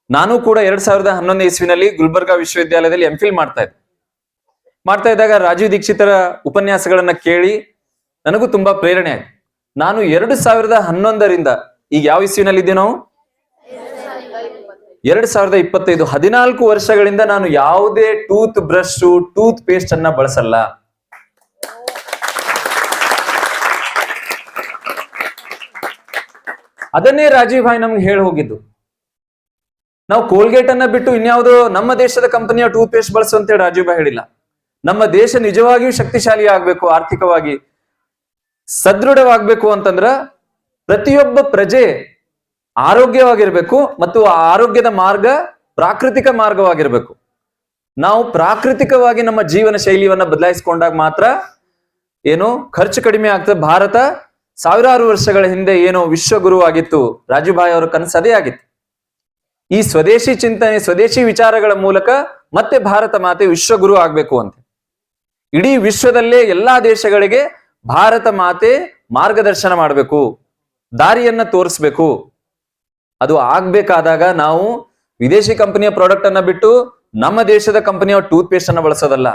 ನಾನು ಕೂಡ 2011 ಇಸ್ವಿನಲ್ಲಿ ಗುಲ್ಬರ್ಗಾ ವಿಶ್ವವಿದ್ಯಾಲಯದಲ್ಲಿ ಎಂಫಿಲ್ ಮಾಡ್ತಾ ಇದ್ದಾಗ ರಾಜೀವ್ ದೀಕ್ಷಿತರ ಉಪನ್ಯಾಸಗಳನ್ನ ಕೇಳಿ ನನಗೂ ತುಂಬಾ ಪ್ರೇರಣೆ ಆಯ್ತು. ನಾನು 2011ರಿಂದ ಈಗ ಯಾವ ಇಸ್ವಿನಲ್ಲಿ ಇದ್ದೀವಿ ನಾವು? 2025, 14 ವರ್ಷಗಳಿಂದ ನಾನು ಯಾವುದೇ ಟೂತ್ ಬ್ರಷ್, ಟೂತ್ ಪೇಸ್ಟ್ ಅನ್ನ ಬಳಸಲ್ಲ. ಅದನ್ನೇ ರಾಜೀವ್ ಭಾಯ್ ನಮ್ಗೆ ಹೇಳಿ ಹೋಗಿದ್ದು. ನಾವು ಕೋಲ್ಗೇಟ್ ಅನ್ನ ಬಿಟ್ಟು ಇನ್ಯಾವುದೋ ನಮ್ಮ ದೇಶದ ಕಂಪನಿಯ ಟೂತ್ ಪೇಸ್ಟ್ ಬಳಸು ಅಂತೇಳಿ ರಾಜೀವ್ ಭಾಯ್ ಹೇಳಿಲ್ಲ. ನಮ್ಮ ದೇಶ ನಿಜವಾಗಿಯೂ ಶಕ್ತಿಶಾಲಿ ಆಗ್ಬೇಕು, ಆರ್ಥಿಕವಾಗಿ ಸದೃಢವಾಗಬೇಕು ಅಂತಂದ್ರ ಪ್ರತಿಯೊಬ್ಬ ಪ್ರಜೆ ಆರೋಗ್ಯವಾಗಿರ್ಬೇಕು ಮತ್ತು ಆ ಆರೋಗ್ಯದ ಮಾರ್ಗ ಪ್ರಾಕೃತಿಕ ಮಾರ್ಗವಾಗಿರ್ಬೇಕು. ನಾವು ಪ್ರಾಕೃತಿಕವಾಗಿ ನಮ್ಮ ಜೀವನ ಶೈಲಿಯನ್ನ ಬದಲಾಯಿಸಿಕೊಂಡಾಗ ಮಾತ್ರ ಏನು ಖರ್ಚು ಕಡಿಮೆ ಆಗ್ತದೆ. ಭಾರತ ಸಾವಿರಾರು ವರ್ಷಗಳ ಹಿಂದೆ ಏನೋ ವಿಶ್ವಗುರು ಆಗಿತ್ತು, ರಾಜೀವ್ ಭಾಯ್ ಅವರ ಕನಸು ಅದೇ ಆಗಿತ್ತು. ಈ ಸ್ವದೇಶಿ ಚಿಂತನೆ, ಸ್ವದೇಶಿ ವಿಚಾರಗಳ ಮೂಲಕ ಮತ್ತೆ ಭಾರತ ಮಾತೆ ವಿಶ್ವಗುರು ಆಗ್ಬೇಕು ಅಂತ ಇಡೀ ವಿಶ್ವದಲ್ಲೇ ಎಲ್ಲಾ ದೇಶಗಳಿಗೆ ಭಾರತ ಮಾತೆ ಮಾರ್ಗದರ್ಶನ ಮಾಡಬೇಕು, ದಾರಿಯನ್ನ ತೋರಿಸ್ಬೇಕು. ಅದು ಆಗ್ಬೇಕಾದಾಗ ನಾವು ವಿದೇಶಿ ಕಂಪನಿಯ ಪ್ರಾಡಕ್ಟ್ ಅನ್ನ ಬಿಟ್ಟು ನಮ್ಮ ದೇಶದ ಕಂಪನಿಯ ಟೂತ್ ಪೇಸ್ಟ್ ಅನ್ನ ಬಳಸೋದಲ್ಲ.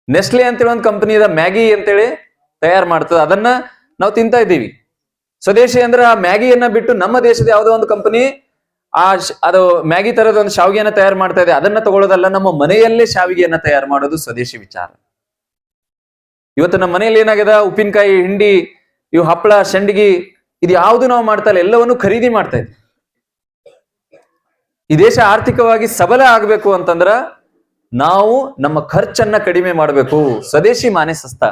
ನೆಸ್ಲೆ ಅಂತೇಳಿ ಒಂದು ಕಂಪನಿ ಮ್ಯಾಗಿ ಅಂತೇಳಿ ತಯಾರು ಮಾಡ್ತದೆ, ಅದನ್ನ ನಾವು ತಿಂತಾ ಇದ್ದೀವಿ. ಸ್ವದೇಶಿ ಅಂದ್ರೆ ಆ ಮ್ಯಾಗಿಯನ್ನ ಬಿಟ್ಟು ನಮ್ಮ ದೇಶದ ಯಾವುದೋ ಒಂದು ಕಂಪನಿ ಅದು ಮ್ಯಾಗಿ ತರದ ಒಂದು ಶಾವಿಗೆಯನ್ನ ತಯಾರು ಮಾಡ್ತಾ ಇದೆ, ಅದನ್ನ ತಗೊಳ್ಳೋದಲ್ಲ, ನಮ್ಮ ಮನೆಯಲ್ಲೇ ಶಾವಿಗೆಯನ್ನ ತಯಾರು ಮಾಡೋದು ಸ್ವದೇಶಿ ವಿಚಾರ. ಇವತ್ತು ನಮ್ಮ ಮನೆಯಲ್ಲಿ ಏನಾಗಿದೆ, ಉಪ್ಪಿನಕಾಯಿ, ಹಿಂಡಿ, ಇವು ಹಪ್ಪಳ, ಸಂಡಿಗೆ, ಇದು ಯಾವುದು ನಾವು ಮಾಡ್ತಾ ಇಲ್ಲ, ಎಲ್ಲವನ್ನು ಖರೀದಿ ಮಾಡ್ತಾ ಇದ್ವಿ. ಈ ದೇಶ ಆರ್ಥಿಕವಾಗಿ ಸಬಲ ಆಗ್ಬೇಕು ಅಂತಂದ್ರ ನಾವು ನಮ್ಮ ಖರ್ಚನ್ನ ಕಡಿಮೆ ಮಾಡಬೇಕು. ಸ್ವದೇಶಿ ಮಾನೆ ಸಸ್ತ.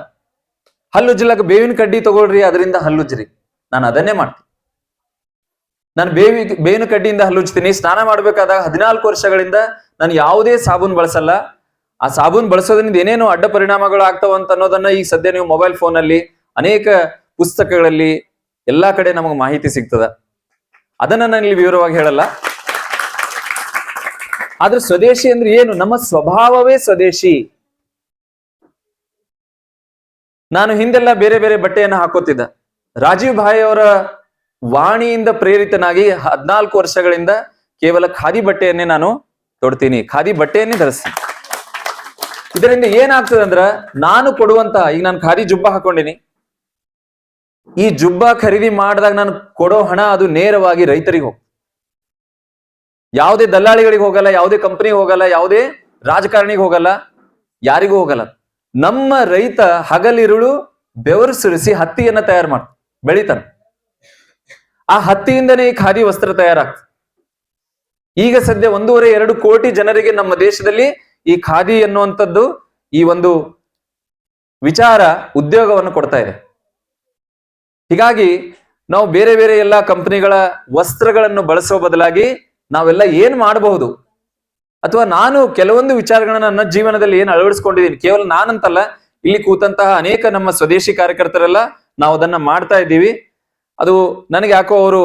ಹಲ್ಲುಜ್ಜಲಕ್ಕೆ ಬೇವಿನ ಕಡ್ಡಿ ತಗೊಳ್ರಿ, ಅದರಿಂದ ಹಲ್ಲುಜ್ರಿ. ನಾನು ಅದನ್ನೇ ಮಾಡ್ತೀನಿ. ನಾನು ಬೇವಿನ ಕಡ್ಡಿಯಿಂದ ಹಲ್ಲುಜ್ತೀನಿ. ಸ್ನಾನ ಮಾಡ್ಬೇಕಾದಾಗ 14 ವರ್ಷಗಳಿಂದ ನಾನು ಯಾವುದೇ ಸಾಬೂನ್ ಬಳಸಲ್ಲ. ಆ ಸಾಬೂನ್ ಬಳಸೋದ್ರಿಂದ ಏನೇನು ಅಡ್ಡ ಪರಿಣಾಮಗಳು ಆಗ್ತಾವ ಅಂತ ಅನ್ನೋದನ್ನ ಈಗ ಸದ್ಯ ನೀವು ಮೊಬೈಲ್ ಫೋನ್ ಅಲ್ಲಿ, ಅನೇಕ ಪುಸ್ತಕಗಳಲ್ಲಿ, ಎಲ್ಲಾ ಕಡೆ ನಮಗೆ ಮಾಹಿತಿ ಸಿಗ್ತದ. ಅದನ್ನ ನಾನು ಇಲ್ಲಿ ವಿವರವಾಗಿ ಹೇಳಲ್ಲ. ಆದ್ರೆ ಸ್ವದೇಶಿ ಅಂದ್ರೆ ಏನು? ನಮ್ಮ ಸ್ವಭಾವವೇ ಸ್ವದೇಶಿ. ನಾನು ಹಿಂದೆಲ್ಲ ಬೇರೆ ಬೇರೆ ಬಟ್ಟೆಯನ್ನು ಹಾಕೋತಿದ್ದ. ರಾಜೀವ್ ಭಾಯ್ ಅವರ ವಾಣಿಯಿಂದ ಪ್ರೇರಿತನಾಗಿ 14 ವರ್ಷಗಳಿಂದ ಕೇವಲ ಖಾದಿ ಬಟ್ಟೆಯನ್ನೇ ನಾನು ತೊಡ್ತೀನಿ, ಖಾದಿ ಬಟ್ಟೆಯನ್ನೇ ಧರಿಸ್ತೀನಿ. ಇದರಿಂದ ಏನಾಗ್ತದೆ ಅಂದ್ರ, ನಾನು ಕೊಡುವಂತಹ, ಈಗ ನಾನು ಖಾದಿ ಜುಬ್ಬ ಹಾಕೊಂಡಿನಿ, ಈ ಜುಬ್ಬ ಖರೀದಿ ಮಾಡಿದಾಗ ನಾನು ಕೊಡೋ ಹಣ ಅದು ನೇರವಾಗಿ ರೈತರಿಗೆ ಹೋಗ್ತದೆ. ಯಾವುದೇ ದಲ್ಲಾಳಿಗಳಿಗೆ ಹೋಗಲ್ಲ, ಯಾವುದೇ ಕಂಪನಿಗೆ ಹೋಗಲ್ಲ, ಯಾವುದೇ ರಾಜಕಾರಣಿಗೆ ಹೋಗಲ್ಲ, ಯಾರಿಗೂ ಹೋಗಲ್ಲ. ನಮ್ಮ ರೈತ ಹಗಲಿರುಳು ಬೆವರು ಸುರಿಸಿ ಹತ್ತಿಯನ್ನ ತಯಾರು ಮಾಡ್ತಾನೆ, ಬೆಳಿತಾನೆ. ಆ ಹತ್ತಿಯಿಂದನೇ ಈ ಖಾದಿ ವಸ್ತ್ರ ತಯಾರಾಗ್ತದೆ. ಈಗ ಸದ್ಯ 1.5-2 ಕೋಟಿ ಜನರಿಗೆ ನಮ್ಮ ದೇಶದಲ್ಲಿ ಈ ಖಾದಿ ಅನ್ನುವಂಥದ್ದು, ಈ ಒಂದು ವಿಚಾರ ಉದ್ಯೋಗವನ್ನು ಕೊಡ್ತಾ ಇದೆ. ಹೀಗಾಗಿ ನಾವು ಬೇರೆ ಬೇರೆ ಎಲ್ಲ ಕಂಪನಿಗಳ ವಸ್ತ್ರಗಳನ್ನು ಬಳಸೋ ಬದಲಾಗಿ ನಾವೆಲ್ಲ ಏನ್ ಮಾಡಬಹುದು, ಅಥವಾ ನಾನು ಕೆಲವೊಂದು ವಿಚಾರಗಳನ್ನ ನನ್ನ ಜೀವನದಲ್ಲಿ ಏನ್ ಅಳವಡಿಸ್ಕೊಂಡಿದ್ದೀನಿ, ಕೇವಲ ನಾನಂತಲ್ಲ, ಇಲ್ಲಿ ಕೂತಂತಹ ಅನೇಕ ನಮ್ಮ ಸ್ವದೇಶಿ ಕಾರ್ಯಕರ್ತರೆಲ್ಲ ನಾವು ಅದನ್ನ ಮಾಡ್ತಾ ಇದ್ದೀವಿ. ಅದು ನನಗೆ ಯಾಕೋ ಅವರು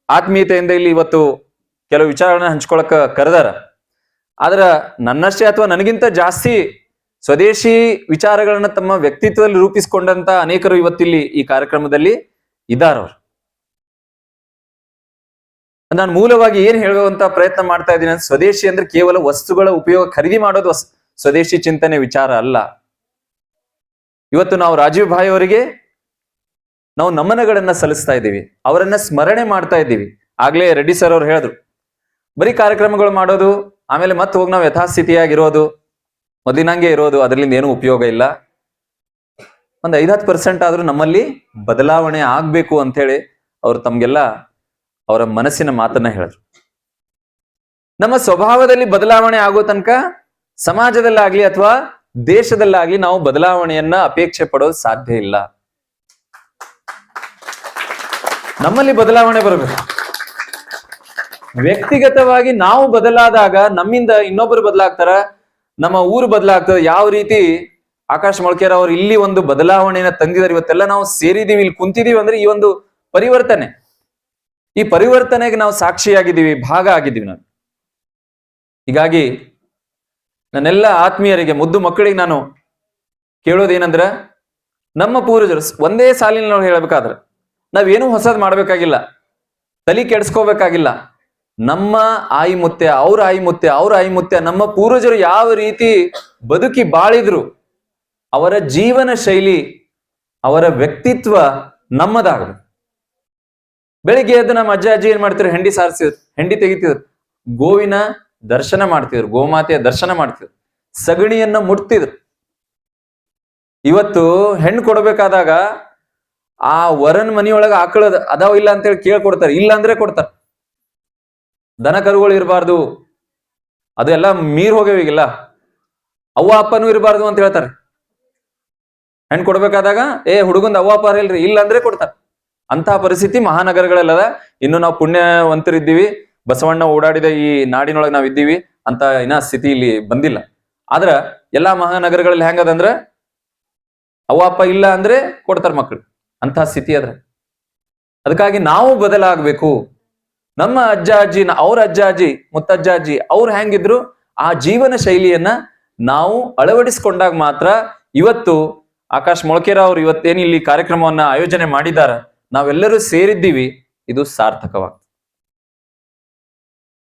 ಆತ್ಮೀಯತೆಯಿಂದ ಇಲ್ಲಿ ಇವತ್ತು ಕೆಲವು ವಿಚಾರಗಳನ್ನ ಹಂಚ್ಕೊಳಕ ಕರೆದಾರ. ಆದ್ರ ನನ್ನಷ್ಟೇ ಅಥವಾ ನನಗಿಂತ ಜಾಸ್ತಿ ಸ್ವದೇಶಿ ವಿಚಾರಗಳನ್ನ ತಮ್ಮ ವ್ಯಕ್ತಿತ್ವದಲ್ಲಿ ರೂಪಿಸಿಕೊಂಡಂತ ಅನೇಕರು ಇವತ್ತಿಲ್ಲಿ ಈ ಕಾರ್ಯಕ್ರಮದಲ್ಲಿ ಇದ್ದಾರವ್ರು. ನಾನು ಮೂಲವಾಗಿ ಏನ್ ಹೇಳುವಂತ ಪ್ರಯತ್ನ ಮಾಡ್ತಾ ಇದ್ದೀನಿ ಅಂದ್ರೆ, ಸ್ವದೇಶಿ ಅಂದ್ರೆ ಕೇವಲ ವಸ್ತುಗಳ ಉಪಯೋಗ ಖರೀದಿ ಮಾಡೋದು ಸ್ವದೇಶಿ ಚಿಂತನೆ ವಿಚಾರ ಅಲ್ಲ. ಇವತ್ತು ನಾವು ರಾಜೀವ್ ಭಾಯ್ ಅವರಿಗೆ ನಾವು ನಮನಗಳನ್ನ ಸಲ್ಲಿಸ್ತಾ ಇದ್ದೀವಿ, ಅವರನ್ನ ಸ್ಮರಣೆ ಮಾಡ್ತಾ ಇದ್ದೀವಿ. ಆಗ್ಲೇ ರೆಡ್ಡಿ ಸರ್ ಅವ್ರು ಹೇಳಿದ್ರು, ಬರೀ ಕಾರ್ಯಕ್ರಮಗಳು ಮಾಡೋದು, ಆಮೇಲೆ ಮತ್ತೆ ಹೋಗಿ ನಾವು ಯಥಾಸ್ಥಿತಿಯಾಗಿರೋದು, ಮೊದಲಿನಂಗೆ ಇರೋದು, ಅದರಿಂದ ಏನೂ ಉಪಯೋಗ ಇಲ್ಲ. ಒಂದು 5-10% ಆದ್ರೂ ನಮ್ಮಲ್ಲಿ ಬದಲಾವಣೆ ಆಗ್ಬೇಕು ಅಂತ ಹೇಳಿ ಅವ್ರು ತಮ್ಗೆಲ್ಲ ಅವರ ಮನಸ್ಸಿನ ಮಾತನ್ನ ಹೇಳಿದ್ರು. ನಮ್ಮ ಸ್ವಭಾವದಲ್ಲಿ ಬದಲಾವಣೆ ಆಗೋ ತನಕ ಸಮಾಜದಲ್ಲಾಗ್ಲಿ ಅಥವಾ ದೇಶದಲ್ಲಾಗ್ಲಿ ನಾವು ಬದಲಾವಣೆಯನ್ನ ಅಪೇಕ್ಷೆ ಪಡೋದು ಸಾಧ್ಯ ಇಲ್ಲ. ನಮ್ಮಲ್ಲಿ ಬದಲಾವಣೆ ಬರಬೇಕು. ವ್ಯಕ್ತಿಗತವಾಗಿ ನಾವು ಬದಲಾದಾಗ ನಮ್ಮಿಂದ ಇನ್ನೊಬ್ಬರು ಬದಲಾಗ್ತಾರ, ನಮ್ಮ ಊರು ಬದಲಾಗ್ತದೆ. ಯಾವ ರೀತಿ ಆಕಾಶ್ ಮೊಳಕೆರ ಅವರು ಇಲ್ಲಿ ಒಂದು ಬದಲಾವಣೆಯನ್ನ ತಂದಿದ್ದಾರೆ, ಇವತ್ತೆಲ್ಲ ನಾವು ಸೇರಿದೀವಿ, ಇಲ್ಲಿ ಕುಂತಿದೀವಿ ಅಂದ್ರೆ ಈ ಒಂದು ಪರಿವರ್ತನೆ, ಈ ಪರಿವರ್ತನೆಗೆ ನಾವು ಸಾಕ್ಷಿಯಾಗಿದ್ದೀವಿ, ಭಾಗ ಆಗಿದ್ದೀವಿ ನಾವು. ಹೀಗಾಗಿ ನನ್ನೆಲ್ಲ ಆತ್ಮೀಯರಿಗೆ, ಮುದ್ದು ಮಕ್ಕಳಿಗೆ ನಾನು ಕೇಳೋದೇನಂದ್ರ, ನಮ್ಮ ಪೂರ್ವಜರು ಒಂದೇ ಸಾಲಿನ ನಾವು ಹೇಳ್ಬೇಕಾದ್ರೆ ನಾವೇನು ಹೊಸದ್ ಮಾಡ್ಬೇಕಾಗಿಲ್ಲ, ತಲೆ ಕೆಡಿಸ್ಕೋಬೇಕಾಗಿಲ್ಲ. ನಮ್ಮ ಆಯಿ ಮುತ್ತೆ, ಅವ್ರ ಆಯಿ ಮುತ್ತೆ, ಅವ್ರ ಆಯಿ ಮುತ್ತೆ, ನಮ್ಮ ಪೂರ್ವಜರು ಯಾವ ರೀತಿ ಬದುಕಿ ಬಾಳಿದ್ರು, ಅವರ ಜೀವನ ಶೈಲಿ, ಅವರ ವ್ಯಕ್ತಿತ್ವ ನಮ್ಮದಾಗಬೇಕು. ಬೆಳಿಗ್ಗೆ ಎದ್ದು ನಮ್ಮ ಅಜ್ಜ ಅಜ್ಜಿ ಏನ್ ಮಾಡ್ತಿದ್ರು, ಹೆಂಡಿ ಸಾರಿಸಿದ್ರು, ಹೆಂಡಿ ತೆಗಿತಿದ್ರು, ಗೋವಿನ ದರ್ಶನ ಮಾಡ್ತಿದ್ರು, ಗೋಮಾತೆಯ ದರ್ಶನ ಮಾಡ್ತಿದ್ರು, ಸಗಣಿಯನ್ನ ಮುಟ್ತಿದ್ರು. ಇವತ್ತು ಹೆಣ್ಣು ಕೊಡ್ಬೇಕಾದಾಗ ಆ ವರನ್ ಮನಿಯೊಳಗ ಆಕಳ ಅದಾವ ಇಲ್ಲ ಅಂತೇಳಿ ಕೇಳ್ಕೊಡ್ತಾರೆ, ಇಲ್ಲ ಅಂದ್ರೆ ಕೊಡ್ತಾರೆ. ದನ ಕರುಗಳು ಇರಬಾರ್ದು, ಅದೆಲ್ಲ ಮೀರ್ ಹೋಗ್ಯಾವೀಗಿಲ್ಲ, ಅವ್ವ ಅಪ್ಪನೂ ಇರಬಾರ್ದು ಅಂತ ಹೇಳ್ತಾರೆ. ಹೆಣ್ಣು ಕೊಡ್ಬೇಕಾದಾಗ ಹುಡುಗಂದ ಅವ್ವ ಅಪ್ಪ ಇಲ್ರಿ, ಇಲ್ಲ ಅಂದ್ರೆ ಕೊಡ್ತಾರೆ. ಅಂತಹ ಪರಿಸ್ಥಿತಿ ಮಹಾನಗರಗಳೆಲ್ಲದ. ಇನ್ನು ನಾವು ಪುಣ್ಯವಂತರಿದ್ದೀವಿ, ಬಸವಣ್ಣ ಓಡಾಡಿದ ಈ ನಾಡಿನೊಳಗೆ ನಾವ್ ಇದ್ದೀವಿ ಅಂತ ಇನ್ನ ಸ್ಥಿತಿ ಇಲ್ಲಿ ಬಂದಿಲ್ಲ. ಆದ್ರ ಎಲ್ಲಾ ಮಹಾನಗರಗಳಲ್ಲಿ ಹೆಂಗದಂದ್ರ ಅವ್ವ ಅಪ್ಪ ಇಲ್ಲ ಅಂದ್ರೆ ಕೊಡ್ತಾರ ಮಕ್ಕಳು, ಅಂತಹ ಸ್ಥಿತಿ ಅದ್ರ. ಅದಕ್ಕಾಗಿ ನಾವು ಬದಲಾಗಬೇಕು. ನಮ್ಮ ಅಜ್ಜ ಅಜ್ಜಿ, ಅವ್ರ ಅಜ್ಜ ಅಜ್ಜಿ, ಮುತ್ತಜ್ಜ ಅಜ್ಜಿ ಅವ್ರು ಹೆಂಗಿದ್ರು ಆ ಜೀವನ ಶೈಲಿಯನ್ನ ನಾವು ಅಳವಡಿಸಿಕೊಂಡಾಗ ಮಾತ್ರ ಇವತ್ತು ಆಕಾಶ್ ಮೊಳಕೆರ ಅವ್ರು ಇವತ್ತೇನು ಇಲ್ಲಿ ಕಾರ್ಯಕ್ರಮವನ್ನ ಆಯೋಜನೆ ಮಾಡಿದಾರ, ನಾವೆಲ್ಲರೂ ಸೇರಿದ್ದೀವಿ, ಇದು ಸಾರ್ಥಕವಾಗ್ತದೆ.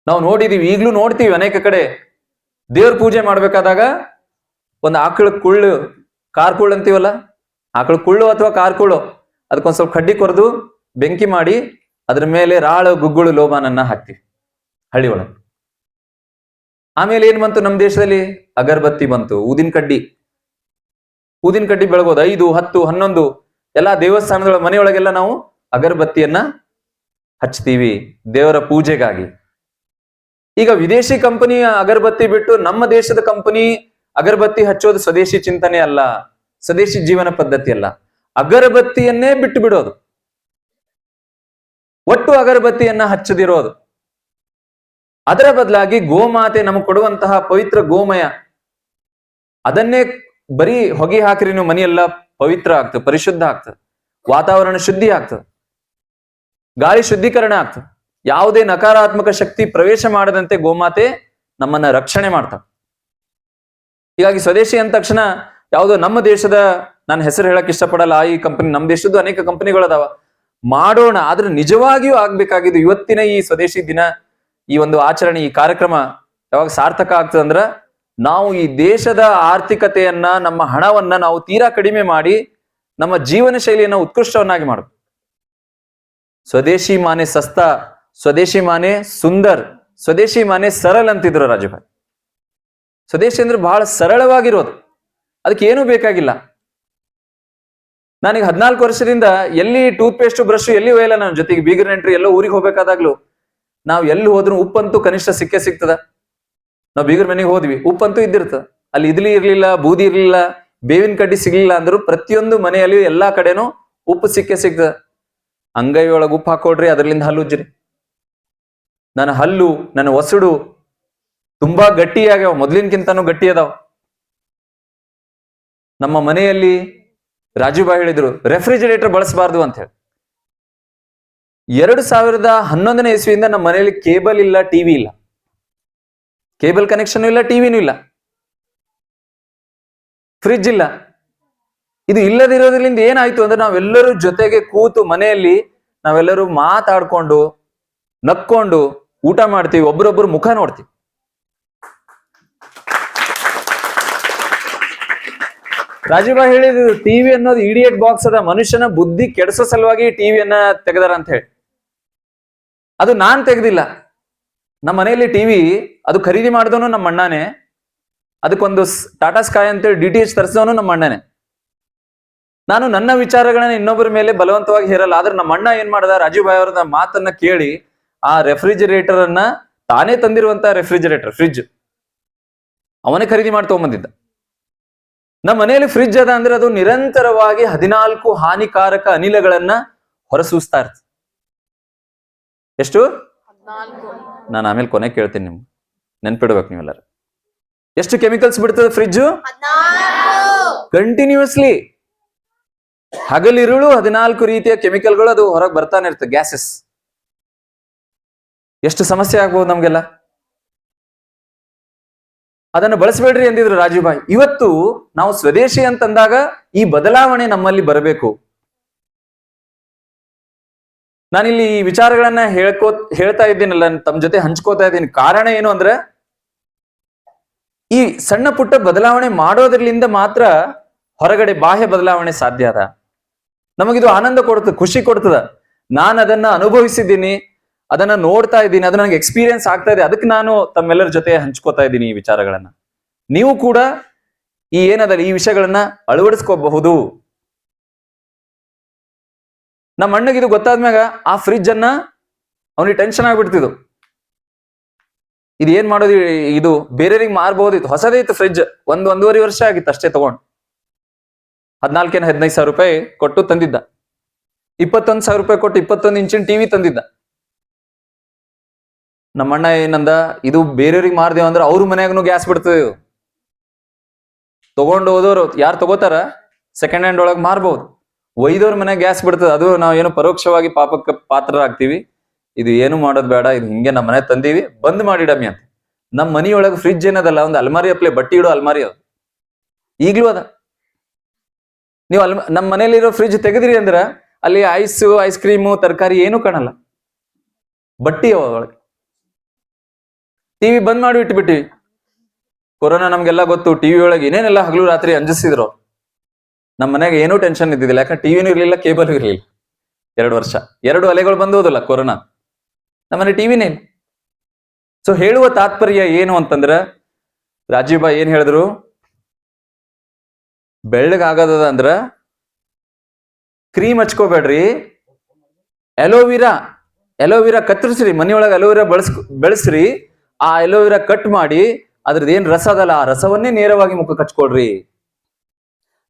ನಾವು ನೋಡಿದೀವಿ, ಈಗ್ಲೂ ನೋಡ್ತೀವಿ ಅನೇಕ ಕಡೆ ದೇವ್ರ ಪೂಜೆ ಮಾಡ್ಬೇಕಾದಾಗ ಒಂದು ಆಕಳ ಕಾರ್ಕುಳ್ಳು ಅಂತೀವಲ್ಲ, ಆಕಳ ಕುಳ್ಳು ಅಥವಾ ಕಾರ್ಕುಳ್ಳು, ಅದಕ್ಕೊಂದ್ ಸ್ವಲ್ಪ ಕಡ್ಡಿ ಕೊರೆದು ಬೆಂಕಿ ಮಾಡಿ ಅದ್ರ ಮೇಲೆ ರಾಳು ಗುಗ್ಗುಳು ಲೋಬಾನನ್ನ ಹಾಕ್ತಿವಿ ಹಳ್ಳಿ ಒಳಗೆ. ಆಮೇಲೆ ಏನ್ ಬಂತು ನಮ್ಮ ದೇಶದಲ್ಲಿ? ಅಗರಬತ್ತಿ ಬಂತು, ಊದಿನ ಕಡ್ಡಿ ಬೆಳಗೋದು 5, 10, 11 ಎಲ್ಲಾ ದೇವಸ್ಥಾನಗಳ ಮನೆಯೊಳಗೆಲ್ಲ ನಾವು ಅಗರಬತ್ತಿಯನ್ನ ಹಚ್ತೀವಿ ದೇವರ ಪೂಜೆಗಾಗಿ. ಈಗ ವಿದೇಶಿ ಕಂಪನಿ ಅಗರಬತ್ತಿ ಬಿಟ್ಟು ನಮ್ಮ ದೇಶದ ಕಂಪನಿ ಅಗರಬತ್ತಿ ಹಚ್ಚೋದು ಸ್ವದೇಶಿ ಚಿಂತನೆ ಅಲ್ಲ, ಸ್ವದೇಶಿ ಜೀವನ ಪದ್ಧತಿ ಅಲ್ಲ. ಅಗರಬತ್ತಿಯನ್ನೇ ಬಿಟ್ಟು ಬಿಡೋದು, ಒಟ್ಟು ಅಗರಬತ್ತಿಯನ್ನ ಹಚ್ಚದಿರೋದು. ಅದರ ಬದಲಾಗಿ ಗೋಮಾತೆ ನಮಗೆ ಕೊಡುವಂತಹ ಪವಿತ್ರ ಗೋಮಯ ಅದನ್ನೇ ಬರೀ ಹೊಗೆ ಹಾಕ್ರಿ ನೀವು, ಮನೆಯೆಲ್ಲ ಪವಿತ್ರ ಆಗ್ತದೆ, ಪರಿಶುದ್ಧ ಆಗ್ತದೆ, ವಾತಾವರಣ ಶುದ್ಧಿ ಆಗ್ತದೆ, ಗಾಳಿ ಶುದ್ಧೀಕರಣ ಆಗ್ತದೆ. ಯಾವುದೇ ನಕಾರಾತ್ಮಕ ಶಕ್ತಿ ಪ್ರವೇಶ ಮಾಡದಂತೆ ಗೋಮಾತೆ ನಮ್ಮನ್ನ ರಕ್ಷಣೆ ಮಾಡ್ತಾಳೆ. ಹೀಗಾಗಿ ಸ್ವದೇಶಿ ಅಂದ ತಕ್ಷಣ ಯಾವುದೋ ನಮ್ಮ ದೇಶದ, ನಾನು ಹೆಸರು ಹೇಳಕ್ ಇಷ್ಟಪಡಲ್ಲ, ಈ ಕಂಪನಿ ನಮ್ಮ ದೇಶದ್ದು ಅನೇಕ ಕಂಪನಿಗಳದಾವ, ಮಾಡೋಣ. ಆದ್ರೆ ನಿಜವಾಗಿಯೂ ಆಗ್ಬೇಕಾಗಿದ್ದು ಇವತ್ತಿನ ಈ ಸ್ವದೇಶಿ ದಿನ, ಈ ಒಂದು ಆಚರಣೆ, ಈ ಕಾರ್ಯಕ್ರಮ ಯಾವಾಗ ಸಾರ್ಥಕ ಆಗ್ತದಂದ್ರ ನಾವು ಈ ದೇಶದ ಆರ್ಥಿಕತೆಯನ್ನ, ನಮ್ಮ ಹಣವನ್ನ ನಾವು ತೀರಾ ಕಡಿಮೆ ಮಾಡಿ ನಮ್ಮ ಜೀವನ ಶೈಲಿಯನ್ನ ಉತ್ಕೃಷ್ಟವನ್ನಾಗಿ ಮಾಡಬೇಕು. ಸ್ವದೇಶಿ ಮಾನೆ ಸಸ್ತಾ, ಸ್ವದೇಶಿ ಮಾನೆ ಸುಂದರ್, ಸ್ವದೇಶಿ ಮಾನೆ ಸರಳ ಅಂತಿದ್ರು ರಾಜುಭಾಯ್. ಸ್ವದೇಶಿ ಅಂದ್ರೆ ಬಹಳ ಸರಳವಾಗಿರೋದು, ಅದಕ್ಕೆ ಏನೂ ಬೇಕಾಗಿಲ್ಲ. ನನಗೆ 14 ವರ್ಷದಿಂದ ಎಲ್ಲಿ ಟೂತ್ ಪೇಸ್ಟ್ ಬ್ರಷ್ ಎಲ್ಲಿ ಒಯ್ಯಲ್ಲ, ನನ್ನ ಜೊತೆಗೆ ಬೀಗರ್ ನೆಂಟ್ರಿ ಎಲ್ಲೋ ಊರಿಗೆ ಹೋಗ್ಬೇಕಾದಾಗ್ಲು ನಾವು ಎಲ್ಲಿ ಹೋದ್ರು ಉಪ್ಪಂತೂ ಕನಿಷ್ಠ ಸಿಕ್ಕೇ ಸಿಗ್ತದ. ನಾವು ಬೀಗರ್ ಮನೆಗೆ ಹೋದ್ವಿ, ಉಪ್ಪಂತೂ ಇದ್ದಿರ್ತದ. ಅಲ್ಲಿ ಇಡ್ಲಿ ಇರ್ಲಿಲ್ಲ, ಬೂದಿ ಇರ್ಲಿಲ್ಲ, ಬೇವಿನ ಕಡ್ಡಿ ಸಿಗ್ಲಿಲ್ಲ ಅಂದ್ರು ಪ್ರತಿಯೊಂದು ಮನೆಯಲ್ಲಿ ಎಲ್ಲಾ ಕಡೆನೂ ಉಪ್ಪು ಸಿಕ್ಕೇ ಸಿಗ್ತದ. ಅಂಗೈ ಒಳಗೆ ಉಪ್ಪು ಹಾಕೊಡ್ರಿ, ಅದರಿಂದ ಹಲ್ಲು ಉಜ್ಜ್ರಿ. ನನ್ನ ಹಲ್ಲು, ನನ್ನ ಒಸಡು ತುಂಬಾ ಗಟ್ಟಿಯಾಗ್ಯಾವ, ಮೊದ್ಲಿನ್ಕಿಂತಾನು ಗಟ್ಟಿ ಅದಾವ. ನಮ್ಮ ಮನೆಯಲ್ಲಿ ರಾಜುಬಾಯಿ ಹೇಳಿದ್ರು ರೆಫ್ರಿಜರೇಟರ್ ಬಳಸಬಾರ್ದು ಅಂತ ಹೇಳಿ. 2011ನೇ ಇಸ್ವಿಯಿಂದ ನಮ್ಮ ಮನೆಯಲ್ಲಿ ಕೇಬಲ್ ಇಲ್ಲ, ಟಿವಿ ಇಲ್ಲ, ಕೇಬಲ್ ಕನೆಕ್ಷನ್ ಇಲ್ಲ, ಟಿವಿನೂ ಇಲ್ಲ, ಫ್ರಿಡ್ಜ್ ಇಲ್ಲ. ಇದು ಇಲ್ಲದಿರೋದ್ರಿಂದ ಏನಾಯ್ತು ಅಂದ್ರೆ ನಾವೆಲ್ಲರೂ ಜೊತೆಗೆ ಕೂತು ಮನೆಯಲ್ಲಿ ನಾವೆಲ್ಲರೂ ಮಾತಾಡ್ಕೊಂಡು ನಕ್ಕೊಂಡು ಊಟ ಮಾಡ್ತೀವಿ, ಒಬ್ರೊಬ್ರು ಮುಖ ನೋಡ್ತೀವಿ. ರಾಜುಬಾಯಿ ಹೇಳಿದ್ರು ಟಿವಿ ಅನ್ನೋದು ಇಡಿಯಟ್ ಬಾಕ್ಸ್ ಅದ, ಮನುಷ್ಯನ ಬುದ್ಧಿ ಕೆಡಿಸೋ ಸಲುವಾಗಿ ಟಿವಿಯನ್ನ ತೆಗೆದಾರ ಅಂತ ಹೇಳಿ. ಅದು ನಾನ್ ತೆಗ್ದಿಲ್ಲ. ನಮ್ಮ ಮನೆಯಲ್ಲಿ ಟಿವಿ ಅದು ಖರೀದಿ ಮಾಡಿದವನು ನಮ್ಮ ಅಣ್ಣನೇ, ಅದಕ್ಕೊಂದು ಟಾಟಾ ಸ್ಕೈ ಅಂತೇಳಿ DTH ತರಿಸಿದವನು ನಮ್ಮ ಅಣ್ಣನೇ. ನಾನು ನನ್ನ ವಿಚಾರಗಳನ್ನ ಇನ್ನೊಬ್ಬರ ಮೇಲೆ ಬಲವಂತವಾಗಿ ಹೇರಲ್ಲ. ಆದ್ರೆ ನಮ್ಮ ಅಣ್ಣ ಏನ್ ಮಾಡ್ದ, ರಾಜುಬಾಯಿ ಅವರ ಮಾತನ್ನ ಕೇಳಿ ಆ ರೆಫ್ರಿಜರೇಟರ್ ಅನ್ನ, ತಾನೇ ತಂದಿರುವಂತಹ ರೆಫ್ರಿಜರೇಟರ್, ಫ್ರಿಡ್ಜ್ ಅವನೇ ಖರೀದಿ ಮಾಡಿ ತಗೊಂಬಂದಿದ್ದ. ನಮ್ಮ ಮನೆಯಲ್ಲಿ ಫ್ರಿಡ್ಜ್ ಅದ ಅಂದ್ರೆ ಅದು ನಿರಂತರವಾಗಿ 14 ಹಾನಿಕಾರಕ ಅನಿಲಗಳನ್ನ ಹೊರಸೂಸ್ತಾ ಇರ್ತದೆ. ಎಷ್ಟು? ನಾನು ಆಮೇಲೆ ಕೊನೆ ಕೇಳ್ತೀನಿ, ನಿಮ್ಗೆ ನೆನ್ಪಿಡ್ಬೇಕು ನೀವೆಲ್ಲರೂ. ಎಷ್ಟು ಕೆಮಿಕಲ್ಸ್ ಬಿಡ್ತದೆ ಫ್ರಿಡ್ಜ್? ಕಂಟಿನ್ಯೂಸ್ಲಿ ಹಗಲಿರುಳು 14 ರೀತಿಯ ಕೆಮಿಕಲ್ಗಳು ಅದು ಹೊರಗೆ ಬರ್ತಾನೆ ಇರ್ತದೆ, ಗ್ಯಾಸಸ್. ಎಷ್ಟು ಸಮಸ್ಯೆ ಆಗ್ಬಹುದು ನಮ್ಗೆಲ್ಲ. ಅದನ್ನು ಬಳಸಬೇಡ್ರಿ ಎಂದಿದ್ರು ರಾಜುಬಾಯಿ. ಇವತ್ತು ನಾವು ಸ್ವದೇಶಿ ಅಂತಂದಾಗ ಈ ಬದಲಾವಣೆ ನಮ್ಮಲ್ಲಿ ಬರಬೇಕು. ನಾನಿಲ್ಲಿ ಈ ವಿಚಾರಗಳನ್ನ ಹೇಳ್ತಾ ಇದ್ದೀನಲ್ಲ, ತಮ್ಮ ಜೊತೆ ಹಂಚ್ಕೋತಾ ಇದ್ದೀನಿ. ಕಾರಣ ಏನು ಅಂದ್ರೆ ಈ ಸಣ್ಣ ಪುಟ್ಟ ಬದಲಾವಣೆ ಮಾಡೋದ್ರಲಿಂದ ಮಾತ್ರ ಹೊರಗಡೆ ಬಾಹ್ಯ ಬದಲಾವಣೆ ಸಾಧ್ಯ ಅದ. ನಮಗಿದು ಆನಂದ ಕೊಡ್ತದೆ, ಖುಷಿ ಕೊಡ್ತದ. ನಾನು ಅದನ್ನ ಅನುಭವಿಸಿದ್ದೀನಿ, ಅದನ್ನ ನೋಡ್ತಾ ಇದ್ದೀನಿ, ಅದು ನನಗೆ ಎಕ್ಸ್ಪೀರಿಯನ್ಸ್ ಆಗ್ತಾ ಇದೆ. ಅದಕ್ಕೆ ನಾನು ತಮ್ಮೆಲ್ಲರ ಜೊತೆ ಹಂಚ್ಕೋತಾ ಇದ್ದೀನಿ ಈ ವಿಚಾರಗಳನ್ನ. ನೀವು ಕೂಡ ಈ ಏನದಲ್ಲ ಈ ವಿಷಯಗಳನ್ನ ಅಳವಡಿಸ್ಕೋಬಹುದು. ನಮ್ಮ ಅಣ್ಣಗೆ ಇದು ಗೊತ್ತಾದ್ಮ್ಯಾಗ ಆ ಫ್ರಿಡ್ಜ್ ಅನ್ನ ಅವನಿಗೆ ಟೆನ್ಷನ್ ಆಗ್ಬಿಡ್ತಿದ್ದು. ಇದು ಏನ್ ಮಾಡೋದು, ಇದು ಬೇರೆಯವ್ರಿಗೆ ಮಾರ್ಬಹುದಿತ್ತು. ಹೊಸದೇ ಇತ್ತು ಫ್ರಿಡ್ಜ್, 1-1.5 ವರ್ಷ ಆಗಿತ್ತು ಅಷ್ಟೇ ತಗೊಂಡು. 14,000-15,000 ರೂಪಾಯಿ ಕೊಟ್ಟು ತಂದಿದ್ದ. 21,000 ರೂಪಾಯಿ ಕೊಟ್ಟು 21 ಇಂಚಿನ ಟಿವಿ ತಂದಿದ್ದ. ನಮ್ಮಣ್ಣ ಏನಂದ, ಇದು ಬೇರೆಯವ್ರಿಗೆ ಮಾರ್ದೇವ ಅಂದ್ರೆ ಅವ್ರ ಮನ್ಯಾಗನು ಗ್ಯಾಸ್ ಬಿಡ್ತದೆ. ತಗೊಂಡು ಹೋದವ್ರು ಯಾರು ತಗೋತಾರ ಸೆಕೆಂಡ್ ಹ್ಯಾಂಡ್ ಒಳಗೆ ಮಾರ್ಬಹುದು. ಒಯ್ದವ್ರ ಮನ್ಯಾಗ ಗ್ಯಾಸ್ ಬಿಡ್ತದೆ. ಅದು ನಾವು ಏನು ಪರೋಕ್ಷವಾಗಿ ಪಾಪಕ್ಕೆ ಪಾತ್ರರಾಗ್ತೀವಿ. ಇದು ಏನು ಮಾಡೋದು ಬೇಡ, ಇದು ಹಿಂಗೆ ನಮ್ಮ ಮನೆ ತಂದೀವಿ, ಬಂದ್ ಮಾಡಿಡಮ್ಮಿ ಅಂತ. ನಮ್ಮ ಮನಿಯೊಳಗೆ ಫ್ರಿಡ್ಜ್ ಏನದಲ್ಲ, ಒಂದು ಅಲ್ಮಾರಿ ಅಪ್ಲೆ ಬಟ್ಟೆ ಇಡೋ ಅಲ್ಮಾರಿ ಅದು ಈಗ್ಲೂ ಅದ. ನೀವು ನಮ್ಮ ಮನೇಲಿರೋ ಫ್ರಿಡ್ಜ್ ತೆಗೆದ್ರಿ ಅಂದ್ರ ಅಲ್ಲಿ ಐಸ್ ಕ್ರೀಮು, ತರಕಾರಿ ಏನು ಕಾಣಲ್ಲ, ಬಟ್ಟಿ ಅವ ಒಳಗೆ. ಟಿವಿ ಬಂದ್ ಮಾಡಿ ಇಟ್ಬಿಟ್ಟಿವಿ. ಕೊರೋನಾ ನಮ್ಗೆಲ್ಲ ಗೊತ್ತು, ಟಿವಿ ಒಳಗೆ ಏನೇನೆಲ್ಲ ಹಗಲು ರಾತ್ರಿ ಅಂಜಿಸಿದ್ರು. ನಮ್ಮ ಮನೆಗೆ ಏನೂ ಟೆನ್ಷನ್ ಇದ್ದಿದ್ದಿಲ್ಲ, ಯಾಕಂದ್ರೆ ಟಿವಿನೂ ಇರ್ಲಿಲ್ಲ, ಕೇಬಲ್ ಇರ್ಲಿಲ್ಲ. 2 ವರ್ಷ 2 ಅಲೆಗಳು ಬಂದೋದಲ್ಲ ಕೊರೋನಾ. ನಮ್ಮನೆ ಟಿವಿನೇ ಇಲ್ಲ. ಸೊ ಹೇಳುವ ತಾತ್ಪರ್ಯ ಏನು ಅಂತಂದ್ರ, ರಾಜೀವ್ ಬಾಯಿ ಏನ್ ಹೇಳಿದ್ರು, ಬೆಳ್ಳಗಾಗದ ಅಂದ್ರ ಕ್ರೀಮ್ ಹಚ್ಕೋಬೇಡ್ರಿ, ಎಲೋವಿರಾ ಕತ್ತರಿಸ್ರಿ, ಮನೆಯೊಳಗೆ ಅಲೋವಿರಾ ಬೆಳೆಸ್ರಿ, ಆ ಎಲೋವಿರಾ ಕಟ್ ಮಾಡಿ ಅದ್ರದ್ದು ಏನ್ ರಸ ಅದಲ್ಲ ಆ ರಸವನ್ನೇ ನೇರವಾಗಿ ಮುಖಕ್ಕೆ ಹಚ್ಕೊಳ್ರಿ.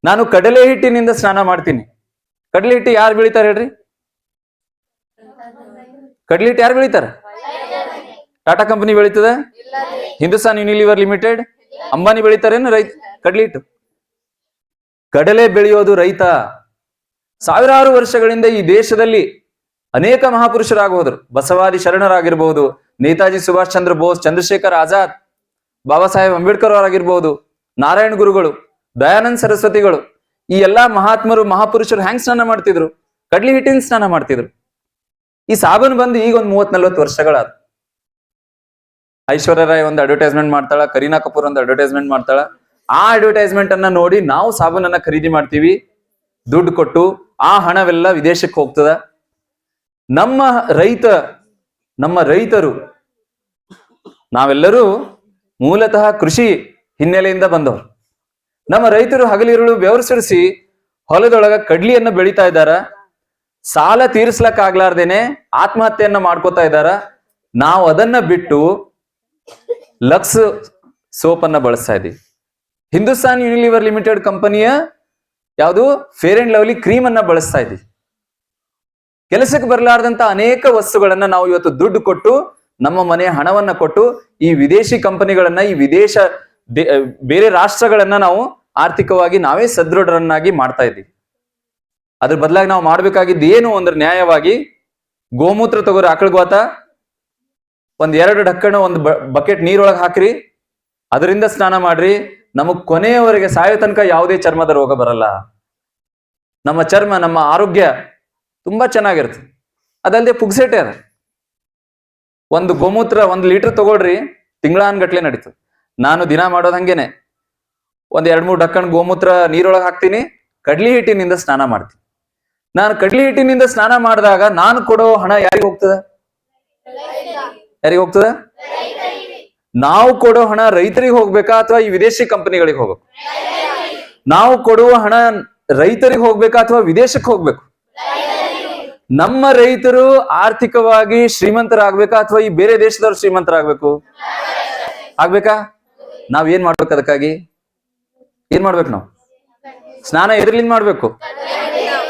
ನಾನು ಕಡಲೆ ಹಿಟ್ಟಿನಿಂದ ಸ್ನಾನ ಮಾಡ್ತೀನಿ. ಕಡಲೆ ಹಿಟ್ಟು ಯಾರು ಬೆಳಿತಾರೆ ಹೇಳ್ರಿ? ಕಡಲೆ ಹಿಟ್ಟು ಯಾರು ಬೆಳಿತಾರ? ಟಾಟಾ ಕಂಪನಿ ಬೆಳೀತದ? ಹಿಂದೂಸ್ತಾನ್ ಯೂನಿಲಿವರ್ ಲಿಮಿಟೆಡ್, ಅಂಬಾನಿ ಬೆಳಿತಾರೇನು ರೈತ ಕಡಲೆ ಹಿಟ್ಟು? ಕಡಲೆ ಬೆಳೆಯೋದು ರೈತ. ಸಾವಿರಾರು ವರ್ಷಗಳಿಂದ ಈ ದೇಶದಲ್ಲಿ ಅನೇಕ ಮಹಾಪುರುಷರಾಗೋದ್ರು. ಬಸವಾದಿ ಶರಣರಾಗಿರ್ಬಹುದು, ನೇತಾಜಿ ಸುಭಾಷ್ ಚಂದ್ರ ಬೋಸ್, ಚಂದ್ರಶೇಖರ್ ಆಜಾದ್, ಬಾಬಾ ಸಾಹೇಬ್ ಅಂಬೇಡ್ಕರ್ ಅವರಾಗಿರ್ಬಹುದು, ನಾರಾಯಣ ಗುರುಗಳು, ದಯಾನಂದ ಸರಸ್ವತಿಗಳು, ಈ ಎಲ್ಲಾ ಮಹಾತ್ಮರು ಮಹಾಪುರುಷರು ಹೆಂಗ್ ಸ್ನಾನ ಮಾಡ್ತಿದ್ರು? ಕಡ್ಲಿ ಹಿಟ್ಟಿನ ಸ್ನಾನ ಮಾಡ್ತಿದ್ರು. ಈ ಸಾಬೂನ್ ಬಂದು ಈಗ ಒಂದು 30-40 ವರ್ಷಗಳಾದ. ಐಶ್ವರ್ಯ ರಾಯ್ ಒಂದು ಅಡ್ವರ್ಟೈಸ್ಮೆಂಟ್ ಮಾಡ್ತಾಳ, ಕರೀನಾ ಕಪೂರ್ ಒಂದು ಅಡ್ವರ್ಟೈಸ್ಮೆಂಟ್ ಮಾಡ್ತಾಳ. ಆ ಅಡ್ವರ್ಟೈಸ್ಮೆಂಟ್ ಅನ್ನ ನೋಡಿ ನಾವು ಸಾಬೂನನ್ನ ಖರೀದಿ ಮಾಡ್ತೀವಿ ದುಡ್ಡು ಕೊಟ್ಟು. ಆ ಹಣವೆಲ್ಲ ವಿದೇಶಕ್ಕೆ ಹೋಗ್ತದ. ನಮ್ಮ ರೈತರು, ನಾವೆಲ್ಲರೂ ಮೂಲತಃ ಕೃಷಿ ಹಿನ್ನೆಲೆಯಿಂದ ಬಂದವರು. ನಮ್ಮ ರೈತರು ಹಗಲಿರುಳು ಬೆವರು ಸುರಿಸಿ ಹೊಲದೊಳಗ ಕಡ್ಲಿಯನ್ನ ಬೆಳಿತಾ ಇದ್ದಾರ. ಸಾಲ ತೀರಿಸ್ಲಕ್ಕಾಗ್ಲಾರ್ದೇನೆ ಆತ್ಮಹತ್ಯೆಯನ್ನ ಮಾಡ್ಕೋತಾ ಇದ್ದಾರ. ನಾವು ಅದನ್ನ ಬಿಟ್ಟು ಲಕ್ಸ್ ಸೋಪ್ ಅನ್ನ ಬಳಸ್ತಾ ಇದೀವಿ. ಹಿಂದೂಸ್ತಾನ್ ಯೂನಿಲಿವರ್ ಲಿಮಿಟೆಡ್ ಕಂಪನಿಯ ಯಾವುದು ಫೇರ್ ಅಂಡ್ ಲವ್ಲಿ ಕ್ರೀಮ್ ಅನ್ನ ಬಳಸ್ತಾ ಇದೀವಿ. ಕೆಲಸಕ್ಕೆ ಬರಲಾರ್ದಂತ ಅನೇಕ ವಸ್ತುಗಳನ್ನ ನಾವು ಇವತ್ತು ದುಡ್ಡು ಕೊಟ್ಟು, ನಮ್ಮ ಮನೆಯ ಹಣವನ್ನ ಕೊಟ್ಟು ಈ ವಿದೇಶಿ ಕಂಪನಿಗಳನ್ನ, ಈ ಬೇರೆ ರಾಷ್ಟ್ರಗಳನ್ನ ನಾವು ಆರ್ಥಿಕವಾಗಿ ನಾವೇ ಸದೃಢರನ್ನಾಗಿ ಮಾಡ್ತಾ ಇದ್ದೀವಿ. ಅದ್ರ ಬದಲಾಗಿ ನಾವು ಮಾಡ್ಬೇಕಾಗಿದ್ದು ಏನು ಅಂದ್ರೆ, ನ್ಯಾಯವಾಗಿ ಗೋಮೂತ್ರ ತಗೋರಿ, ಆಕಳ ಗೋತ, 1-2 ಢಕ್ಕಣ ಒಂದು ಬಕೆಟ್ ನೀರೊಳಗೆ ಹಾಕ್ರಿ, ಅದರಿಂದ ಸ್ನಾನ ಮಾಡ್ರಿ. ನಮಗ್ ಕೊನೆಯವರೆಗೆ ಸಾಯೋ ತನಕ ಯಾವುದೇ ಚರ್ಮದ ರೋಗ ಬರಲ್ಲ. ನಮ್ಮ ಚರ್ಮ, ನಮ್ಮ ಆರೋಗ್ಯ ತುಂಬಾ ಚೆನ್ನಾಗಿರುತ್ತೆ. ಅದಲ್ಲದೆ ಪುಗ್ಸೆಟೆ ಅದ. ಒಂದು ಗೋಮೂತ್ರ 1 ಲೀಟರ್ ತಗೊಳ್ರಿ, ತಿಂಗಳಾನ್ಗಟ್ಲೆ ನಡೀತದೆ. ನಾನು ದಿನ ಮಾಡೋದು ಹಂಗೇನೆ, 1-2-3 ಢಕ್ಕಣ ಗೋಮೂತ್ರ ನೀರೊಳಗೆ ಹಾಕ್ತೀನಿ, ಕಡ್ಲಿ ಹಿಟ್ಟಿನಿಂದ ಸ್ನಾನ ಮಾಡ್ತೀನಿ. ನಾನು ಕಡ್ಲಿ ಹಿಟ್ಟಿನಿಂದ ಸ್ನಾನ ಮಾಡಿದಾಗ ನಾನು ಕೊಡೋ ಹಣ ಯಾರಿಗೆ ಹೋಗ್ತದ? ನಾವು ಕೊಡೋ ಹಣ ರೈತರಿಗೆ ಹೋಗ್ಬೇಕಾ ಅಥವಾ ಈ ವಿದೇಶಿ ಕಂಪನಿಗಳಿಗೆ ಹೋಗ್ಬೇಕು? ನಾವು ಕೊಡುವ ಹಣ ರೈತರಿಗೆ ಹೋಗ್ಬೇಕಾ ಅಥವಾ ವಿದೇಶಕ್ಕೆ ಹೋಗ್ಬೇಕು? ನಮ್ಮ ರೈತರು ಆರ್ಥಿಕವಾಗಿ ಶ್ರೀಮಂತರಾಗ್ಬೇಕಾ ಅಥವಾ ಈ ಬೇರೆ ದೇಶದವ್ರು ಶ್ರೀಮಂತರಾಗ್ಬೇಕು? ಆಗ್ಬೇಕಾ? ನಾವ್ ಏನ್ ಮಾಡ್ಬೇಕು? ಅದಕ್ಕಾಗಿ ಏನ್ ಮಾಡ್ಬೇಕು? ನಾವು ಸ್ನಾನ ಎದ್ರಲಿಂದ ಮಾಡ್ಬೇಕು?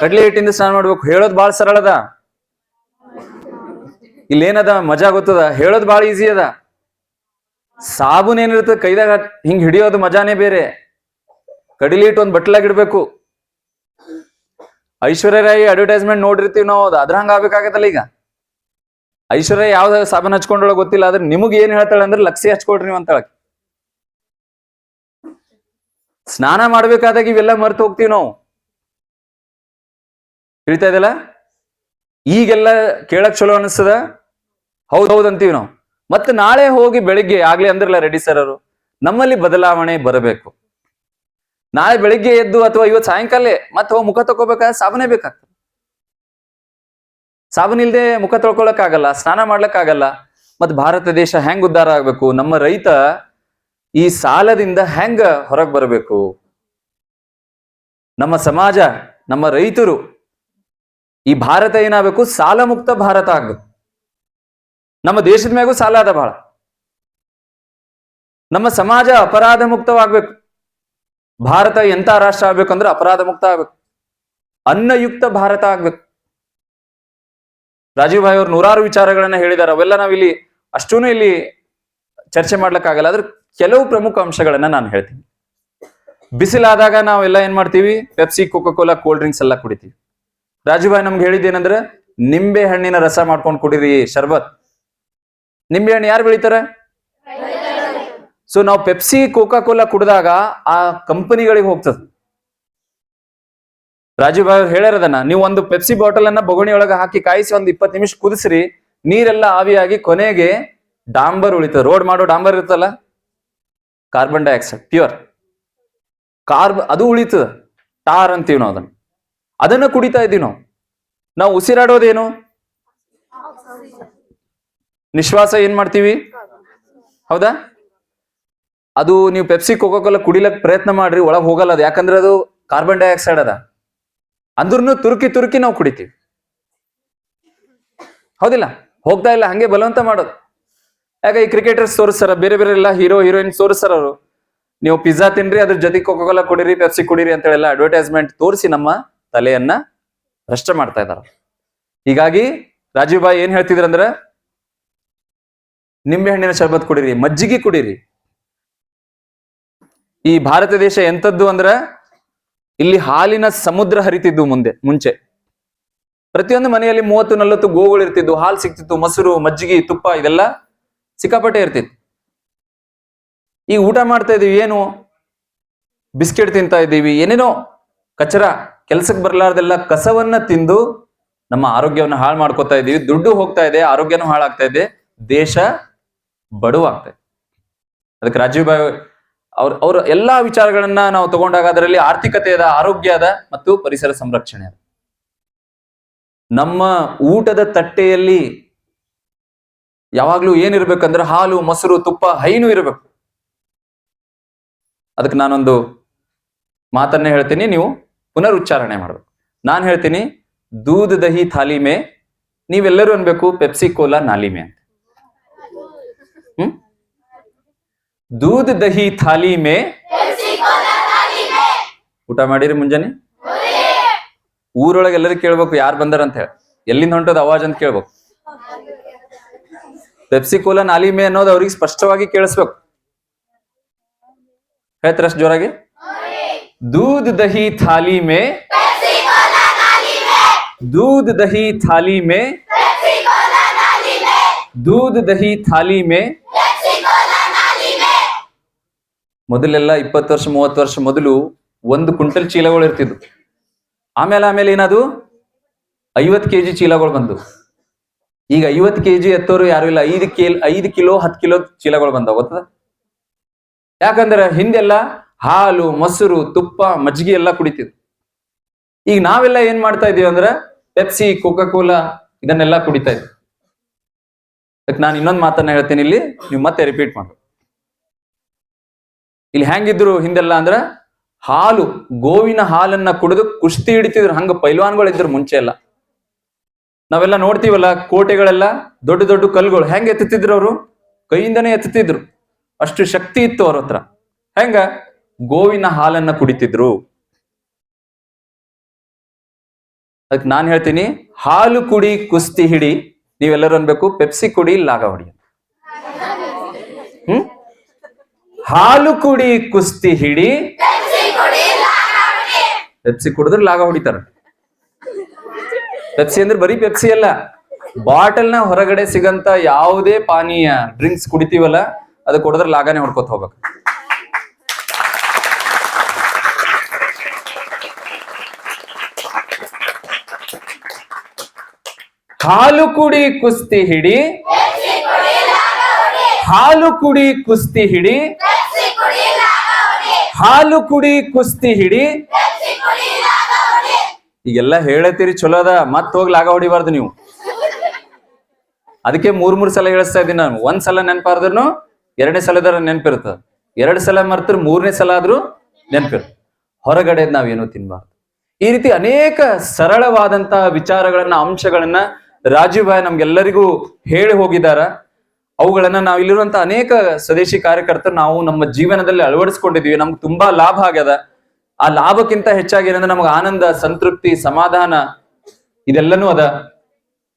ಕಡ್ಲೆ ಹಿಟ್ಟಿಂದ ಸ್ನಾನ ಮಾಡ್ಬೇಕು. ಹೇಳೋದ್ ಬಾಳ ಸರಳ ಅದ, ಇಲ್ಲೇನದ ಮಜಾ ಗೊತ್ತದ? ಹೇಳೋದ್ ಬಾಳ ಈಸಿ ಅದ. ಸಾಬೂನ್ ಏನಿರ್ತದೆ ಕೈದಾಗ ಹಿಂಗ್ ಹಿಡಿಯೋದು ಮಜಾನೇ ಬೇರೆ. ಕಡಿಲಿ ಇಟ್ಟು ಒಂದ್ ಬಟ್ಲಾಗಿಡ್ಬೇಕು. ಐಶ್ವರ್ಯ ರಾಯ್ ಅಡ್ವರ್ಟೈಸ್ಮೆಂಟ್ ನೋಡಿರ್ತೀವಿ ನಾವು, ಅದ್ರ ಹಂಗ ಆಗ್ಬೇಕಾಗತ್ತಲ್ಲ. ಈಗ ಐಶ್ವರ್ಯ ಯಾವ್ದು ಸಾಬೂನ್ ಹಚ್ಕೊಂಡೊಳಗೆ ಗೊತ್ತಿಲ್ಲ, ಆದ್ರೆ ನಿಮಗ್ ಏನ್ ಹೇಳ್ತಾಳೆ ಅಂದ್ರೆ ಲಕ್ಸಿ ಹಚ್ಕೊಡ್ರಿ ನೀವು ಅಂತಾಳ. ಸ್ನಾನ ಮಾಡ್ಬೇಕಾದಾಗ ಇವೆಲ್ಲ ಮರ್ತು ಹೋಗ್ತೀವಿ ನಾವು. ಹೇಳ್ತಾ ಇದಲ್ಲ, ಈಗೆಲ್ಲ ಕೇಳಕ್ ಚಲೋ ಅನಿಸ್ತದ, ಹೌದೌದ್ ಅಂತೀವಿ ನಾವು. ಮತ್ತೆ ನಾಳೆ ಹೋಗಿ ಬೆಳಿಗ್ಗೆ ಆಗ್ಲಿ ಅಂದ್ರಲ್ಲ ರೆಡ್ಡಿ ಸರ್ ಅವರು, ನಮ್ಮಲ್ಲಿ ಬದಲಾವಣೆ ಬರಬೇಕು. ನಾಳೆ ಬೆಳಿಗ್ಗೆ ಎದ್ದು ಅಥವಾ ಇವತ್ತು ಸಾಯಂಕಾಲ ಮತ್ತೆ ಹೋಗಿ ಮುಖ ತಗೋಬೇಕಾದ್ರೆ ಸಾಬೂನೇ ಬೇಕಾಗ್ತದೆ. ಸಾಬೂನ್ ಇಲ್ದೆ ಮುಖ ತೊಳ್ಕೊಳಕ್ ಆಗಲ್ಲ, ಸ್ನಾನ ಮಾಡ್ಲಕ್ ಆಗಲ್ಲ. ಮತ್ ಭಾರತ ದೇಶ ಹೆಂಗ್ ಉದ್ಧಾರ ಆಗ್ಬೇಕು? ನಮ್ಮ ರೈತ ಈ ಸಾಲದಿಂದ ಹೆಂಗ ಹೊರಗೆ ಬರಬೇಕು? ನಮ್ಮ ಸಮಾಜ, ನಮ್ಮ ರೈತರು, ಈ ಭಾರತ ಏನಾಗಬೇಕು? ಸಾಲ ಮುಕ್ತ ಭಾರತ ಆಗ್ಬೇಕು. ನಮ್ಮ ದೇಶದ ಮ್ಯಾಗೂ ಸಾಲ ಅದ ಬಹಳ. ನಮ್ಮ ಸಮಾಜ ಅಪರಾಧ ಮುಕ್ತವಾಗ್ಬೇಕು. ಭಾರತ ಎಂತ ರಾಷ್ಟ್ರ ಆಗ್ಬೇಕಂದ್ರೆ ಅಪರಾಧ ಮುಕ್ತ ಆಗ್ಬೇಕು, ಅನ್ನಯುಕ್ತ ಭಾರತ ಆಗ್ಬೇಕು. ರಾಜೀವ್ ಭಾಯಿ ಅವರು ನೂರಾರು ವಿಚಾರಗಳನ್ನ ಹೇಳಿದ್ದಾರೆ. ಅವೆಲ್ಲ ನಾವಿಲ್ಲಿ ಅಷ್ಟೂನು ಇಲ್ಲಿ ಚರ್ಚೆ ಮಾಡ್ಲಿಕ್ಕಾಗಲ್ಲ. ಆದ್ರೆ ಕೆಲವು ಪ್ರಮುಖ ಅಂಶಗಳನ್ನ ನಾನು ಹೇಳ್ತೀನಿ. ಬಿಸಿಲಾದಾಗ ನಾವೆಲ್ಲ ಏನ್ ಮಾಡ್ತೀವಿ? Pepsi, Coca Cola, cold drinks ಎಲ್ಲ ಕುಡಿತೀವಿ. ರಾಜೀವ್ ಭಾಯಿ ನಮ್ಗೆ ಹೇಳಿದ್ದೇನಂದ್ರೆ, ನಿಂಬೆ ಹಣ್ಣಿನ ರಸ ಮಾಡ್ಕೊಂಡು ಕುಡಿರಿ, ಶರ್ಬತ್. ನಿಂಬೆ ಹಣ್ಣು ಯಾರು ಬೆಳಿತಾರ? ಸೊ ನಾವು ಪೆಪ್ಸಿ, ಕೋಕಾ ಕೋಲಾ ಕುಡಿದಾಗ ಆ ಕಂಪನಿಗಳಿಗೆ ಹೋಗ್ತದೆ. ರಾಜೀವ್ ಭಾಯಿ ಹೇಳ್ಯಾರದನ್ನ, ನೀವು ಒಂದು ಪೆಪ್ಸಿ ಬಾಟಲ್ ಅನ್ನ ಬೊಗಣಿ ಒಳಗೆ ಹಾಕಿ ಕಾಯಿಸಿ ಒಂದು 20 ನಿಮಿಷ ಕುದಿಸ್ರಿ, ನೀರೆಲ್ಲ ಆವಿಯಾಗಿ ಕೊನೆಗೆ ಡಾಂಬರ್ ಉಳಿತದೆ. ರೋಡ್ ಮಾಡೋ ಡಾಂಬರ್ ಇರ್ತಲ್ಲ, ಕಾರ್ಬನ್ ಡೈಆಕ್ಸೈಡ್ ಪ್ಯೂರ್ ಅದು ಉಳಿತದ. ಟಾರ್ ಅಂತೀವಿ ನಾವು ಅದನ್ನ ಕುಡಿತಾ ಇದ್ದೀವಿ ನಾವು. ನಾವು ಉಸಿರಾಡೋದೇನು? ನಿಶ್ವಾಸ ಏನ್ ಮಾಡ್ತೀವಿ? ಹೌದಾ? ಅದು ನೀವು ಪೆಪ್ಸಿ ಕೋಕಾ ಕುಡಿಲಕ್ ಪ್ರಯತ್ನ ಮಾಡ್ರಿ, ಒಳಗ್ ಹೋಗಲ್ಲ ಅದು, ಯಾಕಂದ್ರೆ ಅದು ಕಾರ್ಬನ್ ಡೈಆಕ್ಸೈಡ್ ಅದ. ಅಂದ್ರೂ ತುರುಕಿ ತುರುಕಿ ನಾವು ಕುಡಿತೀವಿ, ಹೌದಿಲ್ಲ? ಹೋಗ್ತಾ ಇಲ್ಲ, ಹಂಗೆ ಬಲವಂತ ಮಾಡೋದು. ಯಾಕೆ ಈ ಕ್ರಿಕೆಟರ್ಸ್ ತೋರಿಸ್ತಾರ, ಬೇರೆ ಬೇರೆ ಎಲ್ಲ ಹೀರೋ ಹೀರೋಯಿನ್ಸ್ ತೋರಿಸ್ತಾರ, ಅವರು ನೀವು ಪಿಜ್ಜಾ ತಿನ್ರಿ, ಅದ್ರ ಜೊತೆ ಕೋಕಾ ಕುಡಿರಿ, ಪೆಪ್ಸಿ ಕುಡಿರಿ ಅಂತ ಹೇಳಿ ಅಡ್ವರ್ಟೈಸ್ಮೆಂಟ್ ತೋರಿಸಿ ನಮ್ಮ ತಲೆಯನ್ನ ಭ್ರಷ್ಟ ಮಾಡ್ತಾ ಇದಾರ. ಹೀಗಾಗಿ ರಾಜೀವ್ ಬಾಯಿ ಏನ್ ಹೇಳ್ತಿದ್ರಂದ್ರ, ನಿಂಬೆ ಹಣ್ಣಿನ ಶರ್ಬತ್ ಕುಡಿರಿ, ಮಜ್ಜಿಗೆ ಕುಡಿರಿ. ಈ ಭಾರತ ದೇಶ ಎಂತದ್ದು ಅಂದ್ರ, ಇಲ್ಲಿ ಹಾಲಿನ ಸಮುದ್ರ ಹರಿತಿದ್ದು ಮುಂಚೆ. ಪ್ರತಿಯೊಂದು ಮನೆಯಲ್ಲಿ 30-40 ಗೋಗಳು ಇರ್ತಿದ್ವು, ಹಾಲು ಸಿಕ್ತಿತ್ತು, ಮೊಸರು, ಮಜ್ಜಿಗೆ, ತುಪ್ಪ ಇದೆಲ್ಲ ಸಿಕ್ಕಾಪಟ್ಟೆ ಇರ್ತಿತ್ತು. ಈಗ ಊಟ ಮಾಡ್ತಾ ಇದೀವಿ, ಏನು ಬಿಸ್ಕೆಟ್ ತಿಂತಾ ಇದ್ದೀವಿ, ಏನೇನೋ ಕಚರ, ಕೆಲ್ಸಕ್ಕೆ ಬರ್ಲಾರ್ದೆಲ್ಲ ಕಸವನ್ನ ತಿಂದು ನಮ್ಮ ಆರೋಗ್ಯವನ್ನು ಹಾಳು ಮಾಡ್ಕೋತಾ ಇದ್ದೀವಿ. ದುಡ್ಡು ಹೋಗ್ತಾ ಇದೆ, ಆರೋಗ್ಯನೂ ಹಾಳಾಗ್ತಾ ಇದೆ, ದೇಶ ಬಡವಾಗ್ತಾ ಇದೆ. ಅದಕ್ಕೆ ರಾಜೀವ್ ಭಾಯಿ ಅವ್ರ ಎಲ್ಲಾ ವಿಚಾರಗಳನ್ನ ನಾವು ತಗೊಂಡಾಗ ಅದರಲ್ಲಿ ಆರ್ಥಿಕತೆ ಅದ, ಆರೋಗ್ಯ ಅದ ಮತ್ತು ಪರಿಸರ ಸಂರಕ್ಷಣೆ ಅದ. ನಮ್ಮ ಊಟದ ತಟ್ಟೆಯಲ್ಲಿ ಯಾವಾಗ್ಲೂ ಏನಿರ್ಬೇಕಂದ್ರೆ ಹಾಲು, ಮೊಸರು, ತುಪ್ಪ, ಹೈನು ಇರಬೇಕು. ಅದಕ್ಕೆ ನಾನೊಂದು ಮಾತನ್ನೇ ಹೇಳ್ತೀನಿ, ನೀವು ಪುನರುಚ್ಚಾರಣೆ ಮಾಡ್ಬೇಕು. ನಾನು ಹೇಳ್ತೀನಿ, ದೂದ್ ದಹಿ ಥಾಲಿ ಮೇ, ನೀವೆಲ್ಲರೂ ಅನ್ಬೇಕು ಪೆಪ್ಸಿ ಕೋಲಾ ನಾಲಿ ಮೇ ಅಂತ. ದೂದ್ ದಹಿ ಥಾಲಿ ಮೇ, ಊಟ ಮಾಡಿರಿ ಮುಂಜಾನೆ? ಊರೊಳಗೆ ಎಲ್ಲರೂ ಕೇಳ್ಬೇಕು ಯಾರು ಬಂದಾರ ಅಂತ ಹೇಳಿ, ಎಲ್ಲಿಂದ ಹೊಂಟದ ಅವಾಜ್ ಅಂತ ಕೇಳ್ಬೇಕು. ಪೆಪ್ಸಿ ಕೋಲಾ ನಾಲಿ ಮೇ ಅನ್ನೋದು ಅವ್ರಿಗೆ ಸ್ಪಷ್ಟವಾಗಿ ಕೇಳಿಸ್ಬೇಕು. ಹೇಳ್ತಾರಷ್ಟು ಜೋರಾಗಿ, दूध दही थाली में, दूध दही थाली में, दूध दही थाली में. ಮೊದಲೆಲ್ಲ 20 ವರ್ಷ 30 ವರ್ಷ ಮೊದಲು 1 ಕ್ವಿಂಟಲ್ ಚೀಲಗಳು ಇರ್ತಿದ್ವು. ಆಮೇಲೆ ಏನದು 50 kg ಚೀಲಗಳು ಬಂದು. ಈಗ 50 kg ಎತ್ತೋರು ಯಾರು ಇಲ್ಲ, 5 ಕಿಲೋ 10 ಕಿಲೋ ಚೀಲಗಳು ಬಂದವು. ಗೊತ್ತದ? ಯಾಕಂದ್ರೆ ಹಿಂದೆಲ್ಲ ಹಾಲು, ಮೊಸರು, ತುಪ್ಪ, ಮಜ್ಜಿಗೆ ಎಲ್ಲ ಕುಡಿತಿದ್ವಿ. ಈಗ ನಾವೆಲ್ಲ ಏನ್ ಮಾಡ್ತಾ ಇದೀವಿ ಅಂದ್ರೆ ಪೆಪ್ಸಿ, ಕೋಕಾ ಕೋಲಾ ಇದನ್ನೆಲ್ಲ ಕುಡಿತಾ ಇದ್ವಿ. ಅದಕ್ಕೆ ನಾನು ಇನ್ನೊಂದು ಮಾತನ್ನ ಹೇಳ್ತೀನಿ, ಇಲ್ಲಿ ನೀವು ಮತ್ತೆ ರಿಪೀಟ್ ಮಾಡಿ. ಇಲ್ಲಿ ಹೆಂಗಿದ್ರು ಹಿಂದೆಲ್ಲ ಅಂದ್ರ ಹಾಲು, ಗೋವಿನ ಹಾಲನ್ನ ಕುಡಿದು ಕುಸ್ತಿ ಹಿಡಿತಿದ್ರು. ಹಂಗ ಪೈಲ್ವಾನ್ಗಳು ಇದ್ರು ಮುಂಚೆ ಎಲ್ಲ. ನಾವೆಲ್ಲ ನೋಡ್ತೀವಲ್ಲ, ಕೋಟೆಗಳೆಲ್ಲ ದೊಡ್ಡ ದೊಡ್ಡ ಕಲ್ಲುಗಳು ಹೆಂಗ್ ಎತ್ತುತ್ತಿದ್ರು, ಅವರು ಕೈಯಿಂದನೇ ಎತ್ತುತ್ತಿದ್ರು, ಅಷ್ಟು ಶಕ್ತಿ ಇತ್ತು ಅವ್ರ ಹತ್ರ. ಹೆಂಗ? ಗೋವಿನ ಹಾಲನ್ನ ಕುಡಿತಿದ್ರು. ಅದಕ್ಕೆ ನಾನು ಹೇಳ್ತೀನಿ, ಹಾಲು ಕುಡಿ ಕುಸ್ತಿ ಹಿಡಿ, ನೀವೆಲ್ಲರೂ ಅನ್ಬೇಕು ಪೆಪ್ಸಿ ಕುಡಿ ಲಾಗ ಹೊಡಿ. ಹಾಲು ಕುಡಿ ಕುಸ್ತಿ ಹಿಡಿ, ಪೆಪ್ಸಿ ಕುಡಿದ್ರೆ ಲಾಗ ಹೊಡಿತಾರ. ಪೆಪ್ಸಿ ಅಂದ್ರೆ ಬರೀ ಪೆಪ್ಸಿ ಅಲ್ಲ, ಬಾಟಲ್ನ ಹೊರಗಡೆ ಸಿಗಂತ ಯಾವುದೇ ಪಾನೀಯ ಡ್ರಿಂಕ್ಸ್ ಕುಡಿತೀವಲ್ಲ, ಅದು ಕುಡಿದ್ರೆ ಲಾಗಾನೆ ಹೊಡ್ಕೊತ ಹೋಗ್ಬೇಕು. ಹಾಲು ಕುಡಿ ಕುಸ್ತಿ ಹಿಡಿ, ಹಾಲು ಕುಡಿ ಕುಸ್ತಿ ಹಿಡಿ, ಹಾಲು ಕುಡಿ ಕುಸ್ತಿ ಹಿಡಿ. ಈಗೆಲ್ಲ ಹೇಳತ್ತೀರಿ, ಚಲೋ ಅದ, ಮತ್ ಹೋಗಿ ಲಾಗ ಹೊಡಿಬಾರ್ದು ನೀವು. ಅದಕ್ಕೆ 3 ಸಲ ಹೇಳಿಸ್ತಾ ಇದ್ದೀನಿ ನಾನು. 1 ಸಲ ನೆನಪಾರ್ದ್ರು 2ನೇ ಸಲದ ನೆನಪಿರ್ತದ, 2 ಸಲ ಮರ್ತ್ರ 3ನೇ ಸಲ ಆದ್ರೂ ನೆನಪಿರ್ತದೆ. ಹೊರಗಡೆ ನಾವೇನು ತಿನ್ಬಾರ್ದು. ಈ ರೀತಿ ಅನೇಕ ಸರಳವಾದಂತಹ ವಿಚಾರಗಳನ್ನ, ಅಂಶಗಳನ್ನ ರಾಜೀವ್ ಭಾಯ್ ನಮ್ಗೆಲ್ಲರಿಗೂ ಹೇಳಿ ಹೋಗಿದಾರ. ಅವುಗಳನ್ನ ನಾವು ಇಲ್ಲಿರುವಂತಹ ಅನೇಕ ಸ್ವದೇಶಿ ಕಾರ್ಯಕರ್ತರು ನಾವು ನಮ್ಮ ಜೀವನದಲ್ಲಿ ಅಳವಡಿಸ್ಕೊಂಡಿದೀವಿ. ನಮ್ಗೆ ತುಂಬಾ ಲಾಭ ಆಗ್ಯದ. ಆ ಲಾಭಕ್ಕಿಂತ ಹೆಚ್ಚಾಗಿ ಏನಂದ್ರೆ ನಮ್ಗೆ ಆನಂದ, ಸಂತೃಪ್ತಿ, ಸಮಾಧಾನ ಇದೆಲ್ಲನೂ ಅದ.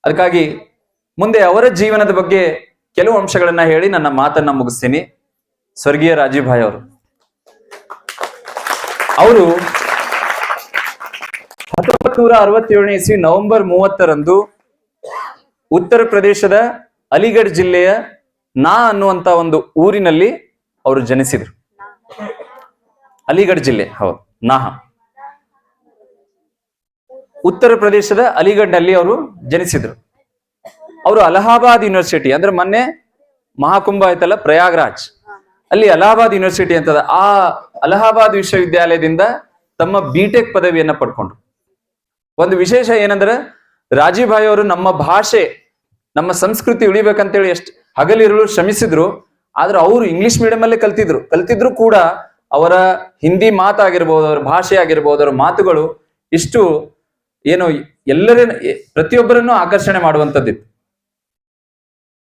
ಅದಕ್ಕಾಗಿ ಮುಂದೆ ಅವರ ಜೀವನದ ಬಗ್ಗೆ ಕೆಲವು ಅಂಶಗಳನ್ನ ಹೇಳಿ ನನ್ನ ಮಾತನ್ನ ಮುಗಿಸ್ತೀನಿ. ಸ್ವರ್ಗೀಯ ರಾಜೀವ್ ಭಾಯ್ ಅವರು 1967ನೇ ಇಸ್ವಿ ನವೆಂಬರ್ 30ರಂದು ಉತ್ತರ ಪ್ರದೇಶದ ಅಲಿಗಢ್ ಜಿಲ್ಲೆಯ ನಾ ಅನ್ನುವಂತ ಒಂದು ಊರಿನಲ್ಲಿ ಅವರು ಜನಿಸಿದ್ರು. ಅಲಿಗಢ್ ಜಿಲ್ಲೆ, ಹೌದು, ನಾಹ, ಉತ್ತರ ಪ್ರದೇಶದ ಅಲಿಗಢ್ ನಲ್ಲಿ ಅವರು ಜನಿಸಿದ್ರು. ಅವರು ಅಲಹಾಬಾದ್ ಯೂನಿವರ್ಸಿಟಿ, ಅಂದ್ರೆ ಮೊನ್ನೆ ಮಹಾಕುಂಭ ಆಯ್ತಲ್ಲ ಪ್ರಯಾಗ್ರಾಜ್, ಅಲ್ಲಿ ಅಲಹಾಬಾದ್ ಯೂನಿವರ್ಸಿಟಿ ಅಂತದ, ಆ ಅಲಹಾಬಾದ್ ವಿಶ್ವವಿದ್ಯಾಲಯದಿಂದ ತಮ್ಮ ಬಿಟೆಕ್ ಪದವಿಯನ್ನ ಪಡ್ಕೊಂಡ್ರು. ಒಂದು ವಿಶೇಷ ಏನಂದ್ರೆ ರಾಜೀವ್ ಭಾಯಿ ಅವರು ನಮ್ಮ ಭಾಷೆ, ನಮ್ಮ ಸಂಸ್ಕೃತಿ ಉಳಿಬೇಕಂತೇಳಿ ಎಷ್ಟು ಹಗಲಿರುಳು ಶ್ರಮಿಸಿದ್ರು. ಆದ್ರೆ ಅವರು ಇಂಗ್ಲಿಷ್ ಮೀಡಿಯಂ ಅಲ್ಲೇ ಕಲ್ತಿದ್ರು ಕೂಡ ಅವರ ಹಿಂದಿ ಮಾತಾಗಿರ್ಬೋದು, ಅವರ ಭಾಷೆ ಆಗಿರ್ಬೋದು, ಅವರ ಮಾತುಗಳು ಇಷ್ಟು ಏನು ಪ್ರತಿಯೊಬ್ಬರನ್ನು ಆಕರ್ಷಣೆ ಮಾಡುವಂತದ್ದಿತ್ತು.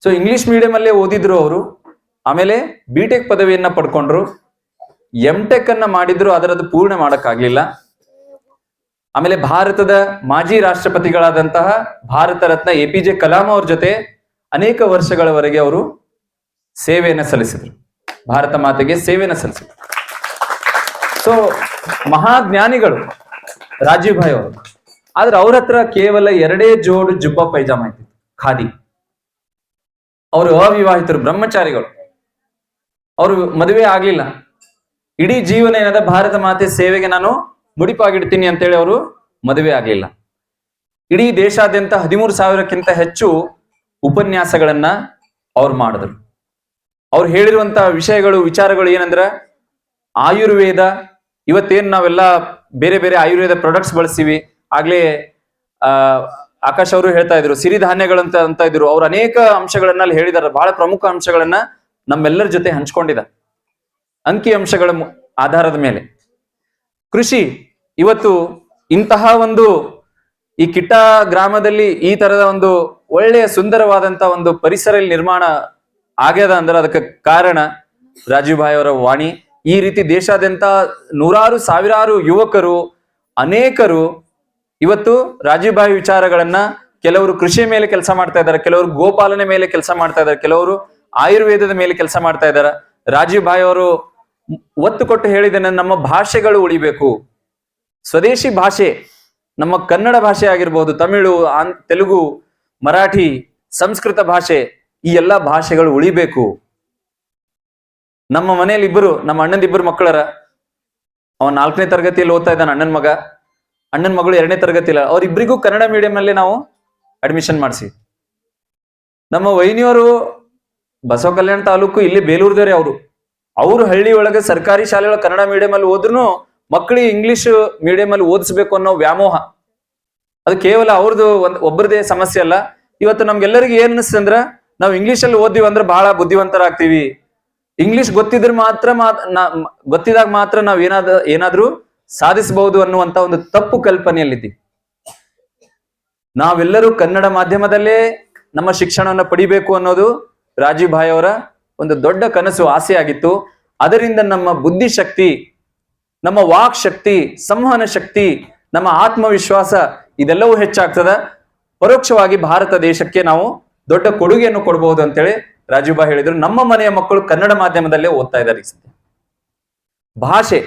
ಸೊ ಇಂಗ್ಲಿಷ್ ಮೀಡಿಯಂ ಅಲ್ಲೇ ಓದಿದ್ರು ಅವರು. ಆಮೇಲೆ ಬಿಟೆಕ್ ಪದವಿಯನ್ನ ಪಡ್ಕೊಂಡ್ರು. ಎಂಟೆಕ್ ಅನ್ನ ಮಾಡಿದ್ರು, ಅದರದ್ದು ಪೂರ್ಣ ಮಾಡಕ್ಕಾಗ್ಲಿಲ್ಲ. ಆಮೇಲೆ ಭಾರತದ ಮಾಜಿ ರಾಷ್ಟ್ರಪತಿಗಳಾದಂತಹ ಭಾರತ ರತ್ನ APJ ಕಲಾಂ ಅವ್ರ ಜೊತೆ ಅನೇಕ ವರ್ಷಗಳವರೆಗೆ ಅವರು ಸೇವೆಯನ್ನ ಸಲ್ಲಿಸಿದ್ರು, ಭಾರತ ಮಾತೆಗೆ ಸೇವೆಯನ್ನ ಸಲ್ಲಿಸಿದ್ರು. ಸೊ ಮಹಾಜ್ಞಾನಿಗಳು ರಾಜೀವ್ ಭಾಯಿ ಅವರು. ಆದ್ರೆ ಅವ್ರ ಹತ್ರ ಕೇವಲ 2 ಜೋಡು ಜುಬ್ಬಾ ಪೈಜಾಮ ಇತ್ತು, ಖಾದಿ. ಅವರು ಅವಿವಾಹಿತರು, ಬ್ರಹ್ಮಚಾರಿಗಳು. ಅವರು ಮದುವೆ ಆಗ್ಲಿಲ್ಲ. ಇಡೀ ಜೀವನ ಏನದ ಭಾರತ ಮಾತೆ ಸೇವೆಗೆ ನಾನು ಮುಡಿಪಾಗಿಡ್ತೀನಿ ಅಂತೇಳಿ ಅವರು ಮದುವೆ ಆಗ್ಲಿಲ್ಲ. ಇಡೀ ದೇಶಾದ್ಯಂತ 13,000ಕ್ಕಿಂತ ಹೆಚ್ಚು ಉಪನ್ಯಾಸಗಳನ್ನ ಅವ್ರು ಮಾಡಿದ್ರು. ಅವ್ರು ಹೇಳಿರುವಂತ ವಿಚಾರಗಳು ಏನಂದ್ರ, ಆಯುರ್ವೇದ, ಇವತ್ತೇನ್ ನಾವೆಲ್ಲ ಬೇರೆ ಬೇರೆ ಆಯುರ್ವೇದ ಪ್ರಾಡಕ್ಟ್ಸ್ ಬಳಸ್ತೀವಿ. ಆಗ್ಲೇ ಆಕಾಶ್ ಅವರು ಹೇಳ್ತಾ ಇದ್ರು ಸಿರಿಧಾನ್ಯಗಳಂತ ಅಂತ ಇದ್ರು. ಅವ್ರು ಅನೇಕ ಅಂಶಗಳನ್ನ ಅಲ್ಲಿ ಹೇಳಿದಾರೆ. ಬಹಳ ಪ್ರಮುಖ ಅಂಶಗಳನ್ನ ನಮ್ಮೆಲ್ಲರ ಜೊತೆ ಹಂಚ್ಕೊಂಡಿದ್ದಾರೆ ಅಂಕಿ ಅಂಶಗಳ ಆಧಾರದ ಮೇಲೆ. ಕೃಷಿ, ಇವತ್ತು ಇಂತಹ ಒಂದು ಈ ಕಿಟ್ಟ ಗ್ರಾಮದಲ್ಲಿ ಈ ತರದ ಒಂದು ಒಳ್ಳೆಯ ಸುಂದರವಾದಂತ ಒಂದು ಪರಿಸರ ನಿರ್ಮಾಣ ಆಗ್ಯದ ಅಂದ್ರೆ ಅದಕ್ಕೆ ಕಾರಣ ರಾಜೀವ್ ಭಾಯಿ ಅವರ ವಾಣಿ. ಈ ರೀತಿ ದೇಶಾದ್ಯಂತ ನೂರಾರು ಸಾವಿರಾರು ಯುವಕರು, ಅನೇಕರು ಇವತ್ತು ರಾಜೀವ್ ಭಾಯಿ ವಿಚಾರಗಳನ್ನ, ಕೆಲವರು ಕೃಷಿ ಮೇಲೆ ಕೆಲಸ ಮಾಡ್ತಾ ಇದ್ದಾರೆ, ಕೆಲವರು ಗೋಪಾಲನೆ ಮೇಲೆ ಕೆಲಸ ಮಾಡ್ತಾ ಇದ್ದಾರೆ, ಕೆಲವರು ಆಯುರ್ವೇದದ ಮೇಲೆ ಕೆಲಸ ಮಾಡ್ತಾ ಇದ್ದಾರೆ. ರಾಜೀವ್ ಭಾಯಿ ಅವರು ಒತ್ತು ಕೊಟ್ಟು ಹೇಳಿದ್ದೇನೆ, ನಮ್ಮ ಭಾಷೆಗಳು ಉಳಿಬೇಕು. ಸ್ವದೇಶಿ ಭಾಷೆ, ನಮ್ಮ ಕನ್ನಡ ಭಾಷೆ ಆಗಿರ್ಬೋದು, ತಮಿಳು, ತೆಲುಗು, ಮರಾಠಿ, ಸಂಸ್ಕೃತ ಭಾಷೆ, ಈ ಎಲ್ಲಾ ಭಾಷೆಗಳು ಉಳಿಬೇಕು. ನಮ್ಮ ಮನೆಯಲ್ಲಿ ನಮ್ಮ ಅಣ್ಣಂದಿಬ್ಬರು ಮಕ್ಕಳರ. ಅವ 4ನೇ ತರಗತಿಯಲ್ಲಿ ಓದ್ತಾ ಇದ್ದಾನೆ ಅಣ್ಣನ ಮಗ, ಅಣ್ಣನ ಮಗಳು 2ನೇ ತರಗತಿ ಇಲ್ಲ. ಅವ್ರಿಬ್ರಿಗೂ ಕನ್ನಡ ಮೀಡಿಯಂ ಅಲ್ಲಿ ನಾವು ಅಡ್ಮಿಷನ್ ಮಾಡಿಸಿ. ನಮ್ಮ ವೈನಿಯವರು ಬಸವ ಕಲ್ಯಾಣ ತಾಲೂಕು ಇಲ್ಲಿ ಬೇಲೂರ್ದವ್ರೆ. ಅವರು ಹಳ್ಳಿ ಒಳಗೆ ಸರ್ಕಾರಿ ಶಾಲೆಗಳ ಕನ್ನಡ ಮೀಡಿಯಂ ಅಲ್ಲಿ ಹೋದ್ರು ಮಕ್ಕಳಿಗೆ ಇಂಗ್ಲಿಷ್ ಮೀಡಿಯಂ ಅಲ್ಲಿ ಓದಿಸ್ಬೇಕು ಅನ್ನೋ ವ್ಯಾಮೋಹ. ಅದು ಕೇವಲ ಅವ್ರದ್ದು ಒಬ್ಬರದೇ ಸಮಸ್ಯೆ ಅಲ್ಲ. ಇವತ್ತು ನಮ್ಗೆಲ್ಲರಿಗೂ ಏನ್ ಅನಿಸ್ತಂದ್ರ, ನಾವು ಇಂಗ್ಲಿಷ್ ಅಲ್ಲಿ ಓದಿವಿ ಅಂದ್ರೆ ಬಹಳ ಬುದ್ಧಿವಂತರಾಗ್ತೀವಿ. ಇಂಗ್ಲಿಷ್ ಗೊತ್ತಿದಾಗ ಮಾತ್ರ ನಾವ್ ಏನಾದ್ರೂ ಸಾಧಿಸಬಹುದು ಅನ್ನುವಂತ ಒಂದು ತಪ್ಪು ಕಲ್ಪನೆಯಲ್ಲಿದ್ದೀವಿ. ನಾವೆಲ್ಲರೂ ಕನ್ನಡ ಮಾಧ್ಯಮದಲ್ಲೇ ನಮ್ಮ ಶಿಕ್ಷಣವನ್ನು ಪಡಿಬೇಕು ಅನ್ನೋದು ರಾಜೀವ್ ಭಾಯಿ ಅವರ ಒಂದು ದೊಡ್ಡ ಕನಸು, ಆಸೆ ಆಗಿತ್ತು. ಅದರಿಂದ ನಮ್ಮ ಬುದ್ಧಿಶಕ್ತಿ, ನಮ್ಮ ವಾಕ್ ಶಕ್ತಿ, ಸಂವಹನ ಶಕ್ತಿ, ನಮ್ಮ ಆತ್ಮವಿಶ್ವಾಸ ಇದೆಲ್ಲವೂ ಹೆಚ್ಚಾಗ್ತದ. ಪರೋಕ್ಷವಾಗಿ ಭಾರತ ದೇಶಕ್ಕೆ ನಾವು ದೊಡ್ಡ ಕೊಡುಗೆಯನ್ನು ಕೊಡಬಹುದು ಅಂತೇಳಿ ರಾಜೀವ್ ಭಾಯಿ ಹೇಳಿದ್ರು. ನಮ್ಮ ಮನೆಯ ಮಕ್ಕಳು ಕನ್ನಡ ಮಾಧ್ಯಮದಲ್ಲೇ ಓದ್ತಾ ಇದ್ದಾರೆ. ಭಾಷೆ,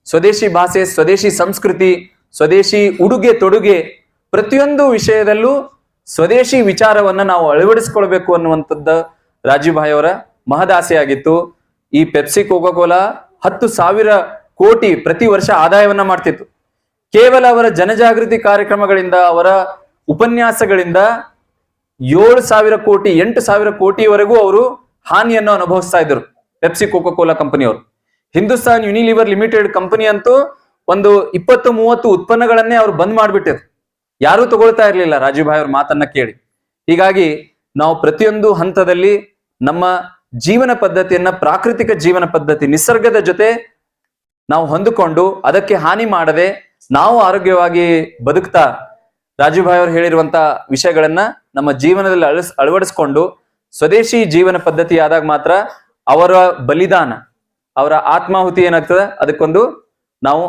ಸ್ವದೇಶಿ ಭಾಷೆ, ಸ್ವದೇಶಿ ಸಂಸ್ಕೃತಿ, ಸ್ವದೇಶಿ ಉಡುಗೆ ತೊಡುಗೆ, ಪ್ರತಿಯೊಂದು ವಿಷಯದಲ್ಲೂ ಸ್ವದೇಶಿ ವಿಚಾರವನ್ನ ನಾವು ಅಳವಡಿಸಿಕೊಳ್ಬೇಕು ಅನ್ನುವಂಥದ್ದು ರಾಜೀವ್ ಭಾಯಿ ಅವರ ಮಹದಾಸೆ ಆಗಿತ್ತು. ಈ ಪೆಪ್ಸಿ, ಕೋಕಾ ಕೋಲಾ 10,000 ಕೋಟಿ ಪ್ರತಿ ವರ್ಷ ಆದಾಯವನ್ನ ಮಾಡ್ತಿತ್ತು. ಕೇವಲ ಅವರ ಜನಜಾಗೃತಿ ಕಾರ್ಯಕ್ರಮಗಳಿಂದ, ಅವರ ಉಪನ್ಯಾಸಗಳಿಂದ 7,000 ಕೋಟಿ 8,000 ಕೋಟಿವರೆಗೂ ಅವರು ಹಾನಿಯನ್ನು ಅನುಭವಿಸ್ತಾ ಇದ್ರು. ಪೆಪ್ಸಿ, ಕೋಕಾ ಕೋಲಾ ಕಂಪನಿಯವರು. ಹಿಂದೂಸ್ತಾನ್ ಯುನಿಲಿವರ್ ಲಿಮಿಟೆಡ್ ಕಂಪನಿ ಅಂತೂ ಒಂದು 20-30 ಉತ್ಪನ್ನಗಳನ್ನೇ ಅವ್ರು ಬಂದ್ ಮಾಡ್ಬಿಟ್ಟಿದ್ರು. ಯಾರೂ ತಗೊಳ್ತಾ ಇರ್ಲಿಲ್ಲ ರಾಜೀವ್ ಭಾಯಿ ಅವ್ರ ಮಾತನ್ನ ಕೇಳಿ. ಹೀಗಾಗಿ ನಾವು ಪ್ರತಿಯೊಂದು ಹಂತದಲ್ಲಿ ನಮ್ಮ ಜೀವನ ಪದ್ಧತಿಯನ್ನ, ಪ್ರಾಕೃತಿಕ ಜೀವನ ಪದ್ಧತಿ, ನಿಸರ್ಗದ ಜೊತೆ ನಾವು ಹೊಂದಿಕೊಂಡು ಅದಕ್ಕೆ ಹಾನಿ ಮಾಡದೆ ನಾವು ಆರೋಗ್ಯವಾಗಿ ಬದುಕ್ತಾ ರಾಜೀವ್ ಭಾಯಿ ಅವರು ಹೇಳಿರುವಂತ ವಿಷಯಗಳನ್ನ ನಮ್ಮ ಜೀವನದಲ್ಲಿ ಅಳವಡಿಸ್ಕೊಂಡು ಸ್ವದೇಶಿ ಜೀವನ ಪದ್ಧತಿ ಆದಾಗ ಮಾತ್ರ ಅವರ ಬಲಿದಾನ, ಅವರ ಆತ್ಮಾಹುತಿ ಏನಾಗ್ತದ, ಅದಕ್ಕೊಂದು ನಾವು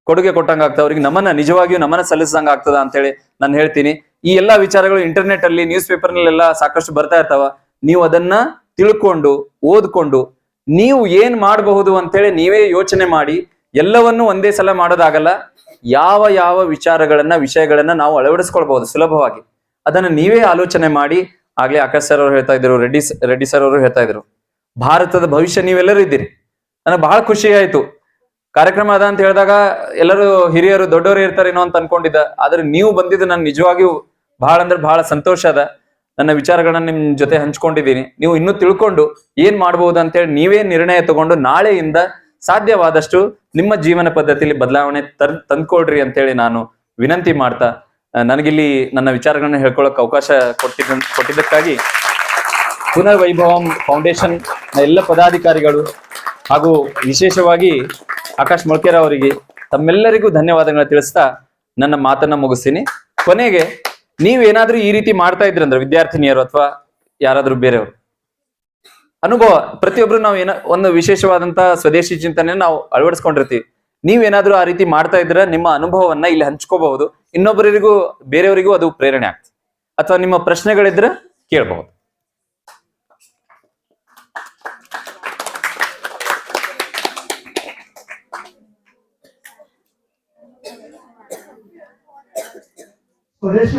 ಕೊಡುಗೆ ಕೊಟ್ಟಂಗ ಆಗ್ತದೆ. ಅವ್ರಿಗೆ ನಿಜವಾಗಿಯೂ ನಮನ ಸಲ್ಲಿಸಂಗ ಆಗ್ತದ ಅಂತೇಳಿ ನಾನು ಹೇಳ್ತೀನಿ. ಈ ಎಲ್ಲಾ ವಿಚಾರಗಳು ಇಂಟರ್ನೆಟ್ ಅಲ್ಲಿ, ನ್ಯೂಸ್ ಪೇಪರ್ ನಲ್ಲೆಲ್ಲ ಸಾಕಷ್ಟು ಬರ್ತಾ ಇರ್ತಾವ. ನೀವು ಅದನ್ನ ತಿಳ್ಕೊಂಡು, ಓದ್ಕೊಂಡು, ನೀವು ಏನ್ ಮಾಡಬಹುದು ಅಂತೇಳಿ ನೀವೇ ಯೋಚನೆ ಮಾಡಿ. ಎಲ್ಲವನ್ನೂ ಒಂದೇ ಸಲ ಮಾಡೋದಾಗಲ್ಲ. ಯಾವ ಯಾವ ವಿಷಯಗಳನ್ನ ನಾವು ಅಳವಡಿಸ್ಕೊಳ್ಬಹುದು ಸುಲಭವಾಗಿ, ಅದನ್ನ ನೀವೇ ಆಲೋಚನೆ ಮಾಡಿ. ಆಗ್ಲೇ ಆಕಾಶ್ ಸರ್ ಅವರು ಹೇಳ್ತಾ ಇದ್ರು, ರೆಡ್ಡಿ ಸರ್ ಅವರು ಹೇಳ್ತಾ ಇದ್ರು, ಭಾರತದ ಭವಿಷ್ಯ ನೀವೆಲ್ಲರೂ ಇದ್ದೀರಿ. ನನಗೆ ಬಹಳ ಖುಷಿ ಆಯ್ತು. ಕಾರ್ಯಕ್ರಮ ಅದ ಅಂತ ಹೇಳಿದಾಗ ಎಲ್ಲರೂ ಹಿರಿಯರು, ದೊಡ್ಡವರು ಇರ್ತಾರೇನೋ ಅಂತ ಅನ್ಕೊಂಡಿದ್ದ. ಆದ್ರೆ ನೀವು ಬಂದಿದ್ದು ನನ್ ನಿಜವಾಗಿಯೂ ಬಹಳ ಸಂತೋಷ ಅದ. ನನ್ನ ವಿಚಾರಗಳನ್ನ ನಿಮ್ ಜೊತೆ ಹಂಚ್ಕೊಂಡಿದ್ದೀನಿ. ನೀವು ಇನ್ನೂ ತಿಳ್ಕೊಂಡು ಏನ್ ಮಾಡ್ಬಹುದು ಅಂತೇಳಿ ನೀವೇ ನಿರ್ಣಯ ತಗೊಂಡು ನಾಳೆಯಿಂದ ಸಾಧ್ಯವಾದಷ್ಟು ನಿಮ್ಮ ಜೀವನ ಪದ್ಧತಿಯಲ್ಲಿ ಬದಲಾವಣೆ ತಂದ್ಕೊಳ್ರಿ ಅಂತೇಳಿ ನಾನು ವಿನಂತಿ ಮಾಡ್ತಾ ನನಗಿಲ್ಲಿ ನನ್ನ ವಿಚಾರಗಳನ್ನ ಹೇಳ್ಕೊಳ್ಳೋಕೆ ಅವಕಾಶ ಕೊಟ್ಟಿದ್ದಕ್ಕಾಗಿ ಪುನರ್ ವೈಭವಂ ಫೌಂಡೇಶನ್ ಎಲ್ಲ ಪದಾಧಿಕಾರಿಗಳು ಹಾಗೂ ವಿಶೇಷವಾಗಿ ಆಕಾಶ್ ಮೊಳಕೆರ ಅವರಿಗೆ ತಮ್ಮೆಲ್ಲರಿಗೂ ಧನ್ಯವಾದಗಳನ್ನ ತಿಳಿಸ್ತಾ ನನ್ನ ಮಾತನ್ನ ಮುಗಿಸ್ತೀನಿ. ಕೊನೆಗೆ ನೀವೇನಾದ್ರೂ ಈ ರೀತಿ ಮಾಡ್ತಾ ಇದ್ರಂದ್ರೆ ವಿದ್ಯಾರ್ಥಿನಿಯರು ಅಥವಾ ಯಾರಾದ್ರೂ ಬೇರೆಯವರು ಅನುಭವ, ಪ್ರತಿಯೊಬ್ರು ನಾವು ಒಂದು ವಿಶೇಷವಾದಂತಹ ಸ್ವದೇಶಿ ಚಿಂತನೆ ನಾವು ಅಳವಡಿಸ್ಕೊಂಡಿರ್ತೀವಿ. ನೀವೇನಾದ್ರೂ ಆ ರೀತಿ ಮಾಡ್ತಾ ಇದ್ರೆ ನಿಮ್ಮ ಅನುಭವವನ್ನ ಇಲ್ಲಿ ಹಂಚ್ಕೋಬಹುದು. ಇನ್ನೊಬ್ಬರಿಗೂ ಬೇರೆಯವರಿಗೂ ಅದು ಪ್ರೇರಣೆ ಆಗ್ತದೆ. ಅಥವಾ ನಿಮ್ಮ ಪ್ರಶ್ನೆಗಳಿದ್ರೆ ಕೇಳಬಹುದು. ಸ್ವದೇಶಿ